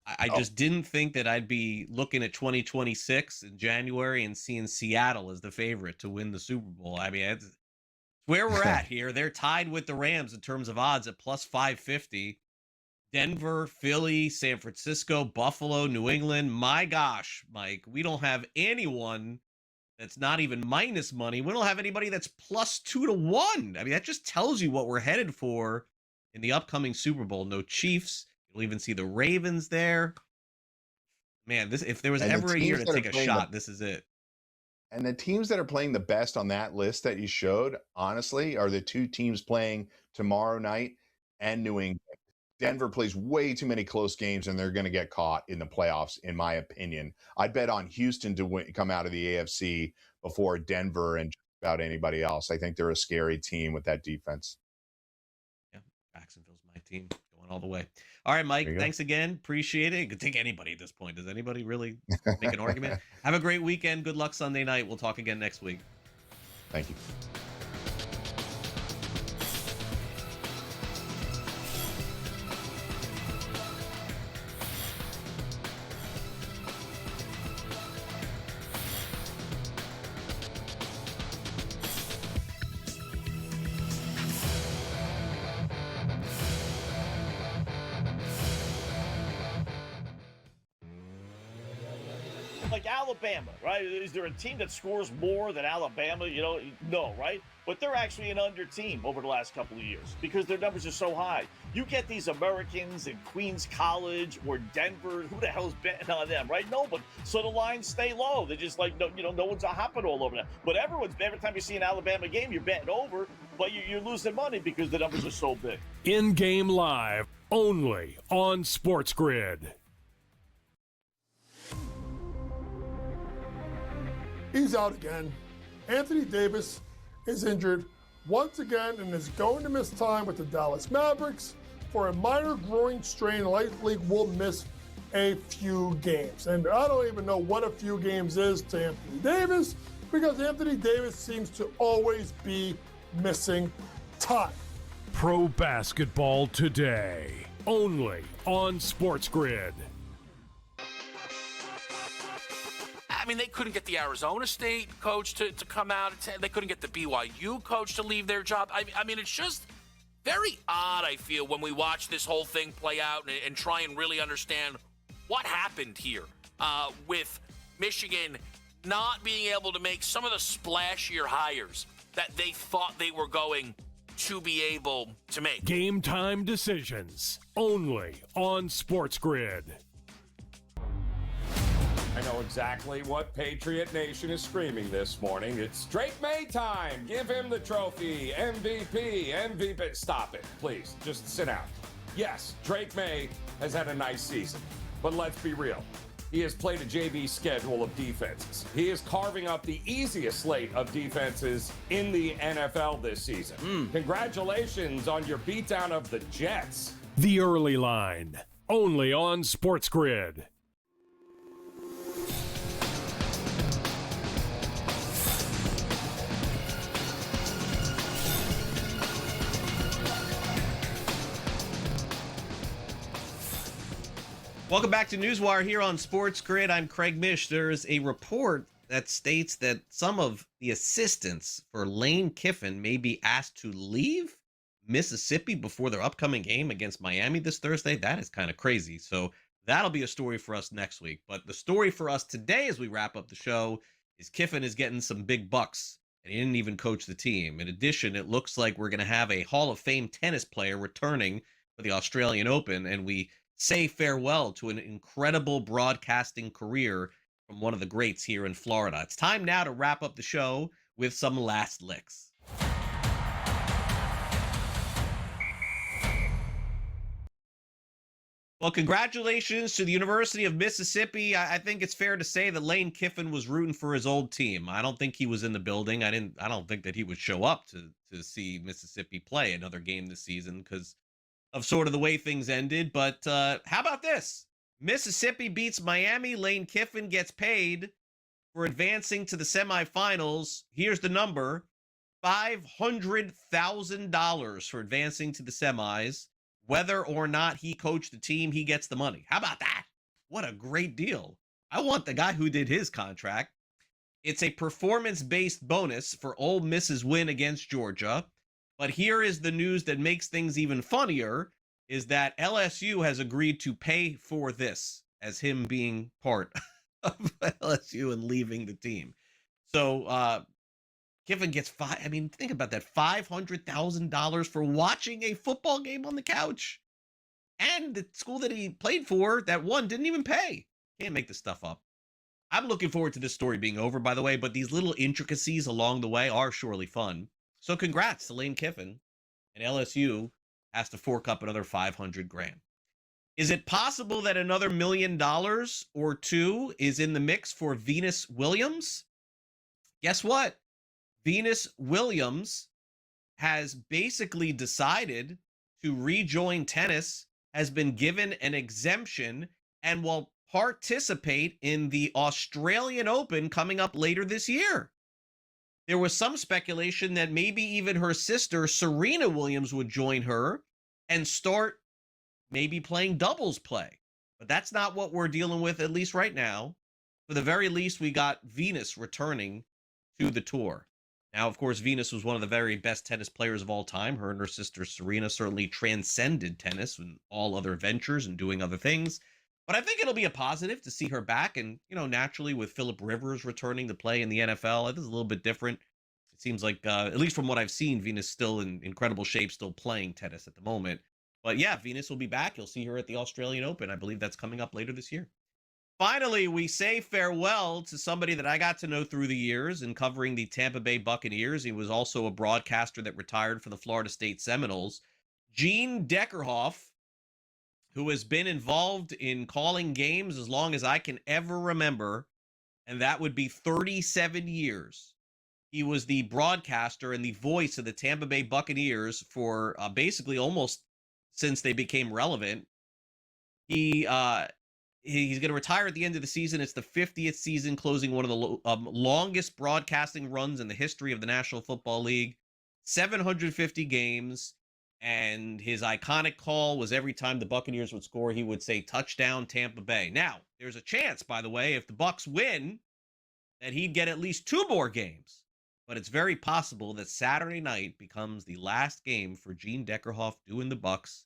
I just didn't think that I'd be looking at 2026 in January and seeing Seattle as the favorite to win the Super Bowl. I mean, it's where we're at here. They're tied with the Rams in terms of odds at plus 550. Denver, Philly, San Francisco, Buffalo, New England. My gosh, Mike, we don't have anyone that's not even minus money. We don't have anybody that's plus 2-1. I mean, that just tells you what we're headed for in the upcoming Super Bowl. No Chiefs. You'll even see the Ravens there. Man, this if there was ever a year to take a shot, this is it. And the teams that are playing the best on that list that you showed, honestly, are the two teams playing tomorrow night and New England. Denver plays way too many close games, and they're going to get caught in the playoffs, in my opinion. I'd bet on Houston to come out of the AFC before Denver and just about anybody else. I think they're a scary team with that defense. Yeah, Jacksonville's my team going all the way. All right, Mike, thanks again. Appreciate it. You could take anybody at this point. Does anybody really make an argument? Have a great weekend. Good luck Sunday night. We'll talk again next week. Thank you. Like Alabama, right? Is there a team that scores more than Alabama? No, right? But they're actually an under team over the last couple of years because their numbers are so high. You get these Americans in Queens College or Denver. Who the hell's betting on them, right? No, but so the lines stay low. They're just like, no one's hopping all over them. But every time you see an Alabama game, you're betting over, but you're losing money because the numbers are so big. In-game live, only on SportsGrid. He's out again. Anthony Davis is injured once again and is going to miss time with the Dallas Mavericks for a minor groin strain. Likely will miss a few games. And I don't even know what a few games is to Anthony Davis because Anthony Davis seems to always be missing time. Pro basketball today, only on SportsGrid. I mean, they couldn't get the Arizona State coach to come out. They couldn't get the BYU coach to leave their job. I mean, it's just very odd, I feel, when we watch this whole thing play out and try and really understand what happened here with Michigan not being able to make some of the splashier hires that they thought they were going to be able to make. Game time decisions, only on SportsGrid. I know exactly what Patriot Nation is screaming this morning. It's Drake May time. Give him the trophy. MVP. Stop it, please. Just sit down. Yes, Drake May has had a nice season. But let's be real. He has played a JV schedule of defenses. He is carving up the easiest slate of defenses in the NFL this season. Congratulations on your beatdown of the Jets. The Early Line, only on SportsGrid. Welcome back to NewsWire here on SportsGrid. I'm Craig Mish. There's a report that states that some of the assistants for Lane Kiffin may be asked to leave Mississippi before their upcoming game against Miami this Thursday. That is kind of crazy. So that'll be a story for us next week. But the story for us today as we wrap up the show is Kiffin is getting some big bucks, and he didn't even coach the team. In addition, it looks like we're going to have a Hall of Fame tennis player returning for the Australian Open, and we say farewell to an incredible broadcasting career from one of the greats here in Florida. It's time now to wrap up the show with some last licks. Well, congratulations to the University of Mississippi. I think it's fair to say that Lane Kiffin was rooting for his old team. I don't think he was in the building. I don't think that he would show up to see Mississippi play another game this season because of sort of the way things ended. But how about this? Mississippi beats Miami. Lane Kiffin gets paid for advancing to the semifinals. Here's the number: $500,000 for advancing to the semis. Whether or not he coached the team, he gets the money. How about that? What a great deal. I want the guy who did his contract. It's a performance-based bonus for Ole Miss's win against Georgia. But here is the news that makes things even funnier, is that LSU has agreed to pay for this as him being part of LSU and leaving the team. So Kiffin gets think about that, $500,000 for watching a football game on the couch. And the school that he played for, that won, didn't even pay. Can't make this stuff up. I'm looking forward to this story being over, by the way, but these little intricacies along the way are surely fun. So congrats to Lane Kiffin, and LSU has to fork up another $500,000. Is it possible that another $1 million or two is in the mix for Venus Williams? Guess what? Venus Williams has basically decided to rejoin tennis, has been given an exemption, and will participate in the Australian Open coming up later this year. There was some speculation that maybe even her sister, Serena Williams, would join her and start maybe playing doubles play. But that's not what we're dealing with, at least right now. For the very least, we got Venus returning to the tour. Now, of course, Venus was one of the very best tennis players of all time. Her and her sister Serena certainly transcended tennis and all other ventures and doing other things. But I think it'll be a positive to see her back. And, naturally with Phillip Rivers returning to play in the NFL, this is a little bit different. It seems like, at least from what I've seen, Venus still in incredible shape, still playing tennis at the moment. But yeah, Venus will be back. You'll see her at the Australian Open. I believe that's coming up later this year. Finally, we say farewell to somebody that I got to know through the years in covering the Tampa Bay Buccaneers. He was also a broadcaster that retired for the Florida State Seminoles. Gene Deckerhoff, who has been involved in calling games as long as I can ever remember, and that would be 37 years. He was the broadcaster and the voice of the Tampa Bay Buccaneers for basically almost since they became relevant. He's going to retire at the end of the season. It's the 50th season, closing one of the longest broadcasting runs in the history of the National Football League. 750 games. And his iconic call was every time the Buccaneers would score, he would say, "Touchdown, Tampa Bay." Now, there's a chance, by the way, if the Bucs win, that he'd get at least 2 more games. But it's very possible that Saturday night becomes the last game for Gene Deckerhoff doing the Bucs.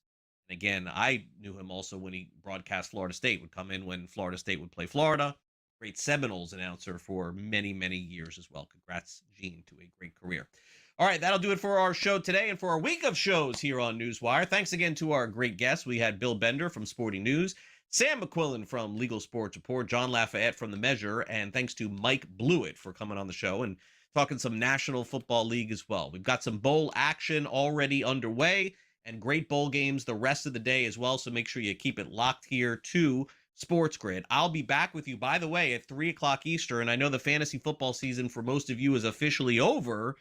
And again, I knew him also when he broadcast Florida State, would come in when Florida State would play Florida. Great Seminoles announcer for many, many years as well. Congrats, Gene, to a great career. All right, that'll do it for our show today and for our week of shows here on NewsWire. Thanks again to our great guests. We had Bill Bender from Sporting News, Sam McQuillan from Legal Sports Report, John Lafayette from The Measure, and thanks to Mike Blewett for coming on the show and talking some National Football League as well. We've got some bowl action already underway and great bowl games the rest of the day as well, so make sure you keep it locked here to SportsGrid. I'll be back with you, by the way, at 3 o'clock Eastern. I know the fantasy football season for most of you is officially over,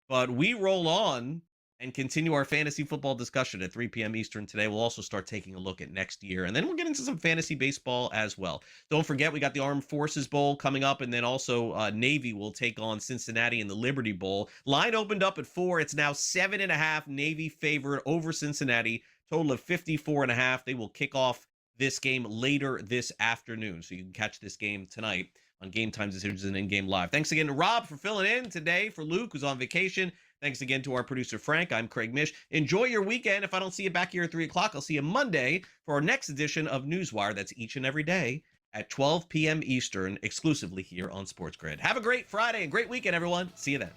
but we roll on and continue our fantasy football discussion at 3 p.m. Eastern today. We'll also start taking a look at next year, and then we'll get into some fantasy baseball as well. Don't forget, we got the Armed Forces Bowl coming up, and then also Navy will take on Cincinnati in the Liberty Bowl. Line opened up at 4. It's now 7.5. Navy favored over Cincinnati. Total of 54.5. They will kick off this game later this afternoon, so you can catch this game tonight on Game Time Decisions and In-Game Live. Thanks again to Rob for filling in today for Luke, who's on vacation. Thanks again to our producer, Frank. I'm Craig Mish. Enjoy your weekend. If I don't see you back here at 3 o'clock, I'll see you Monday for our next edition of NewsWire. That's each and every day at 12 p.m. Eastern, exclusively here on SportsGrid. Have a great Friday and great weekend, everyone. See you then.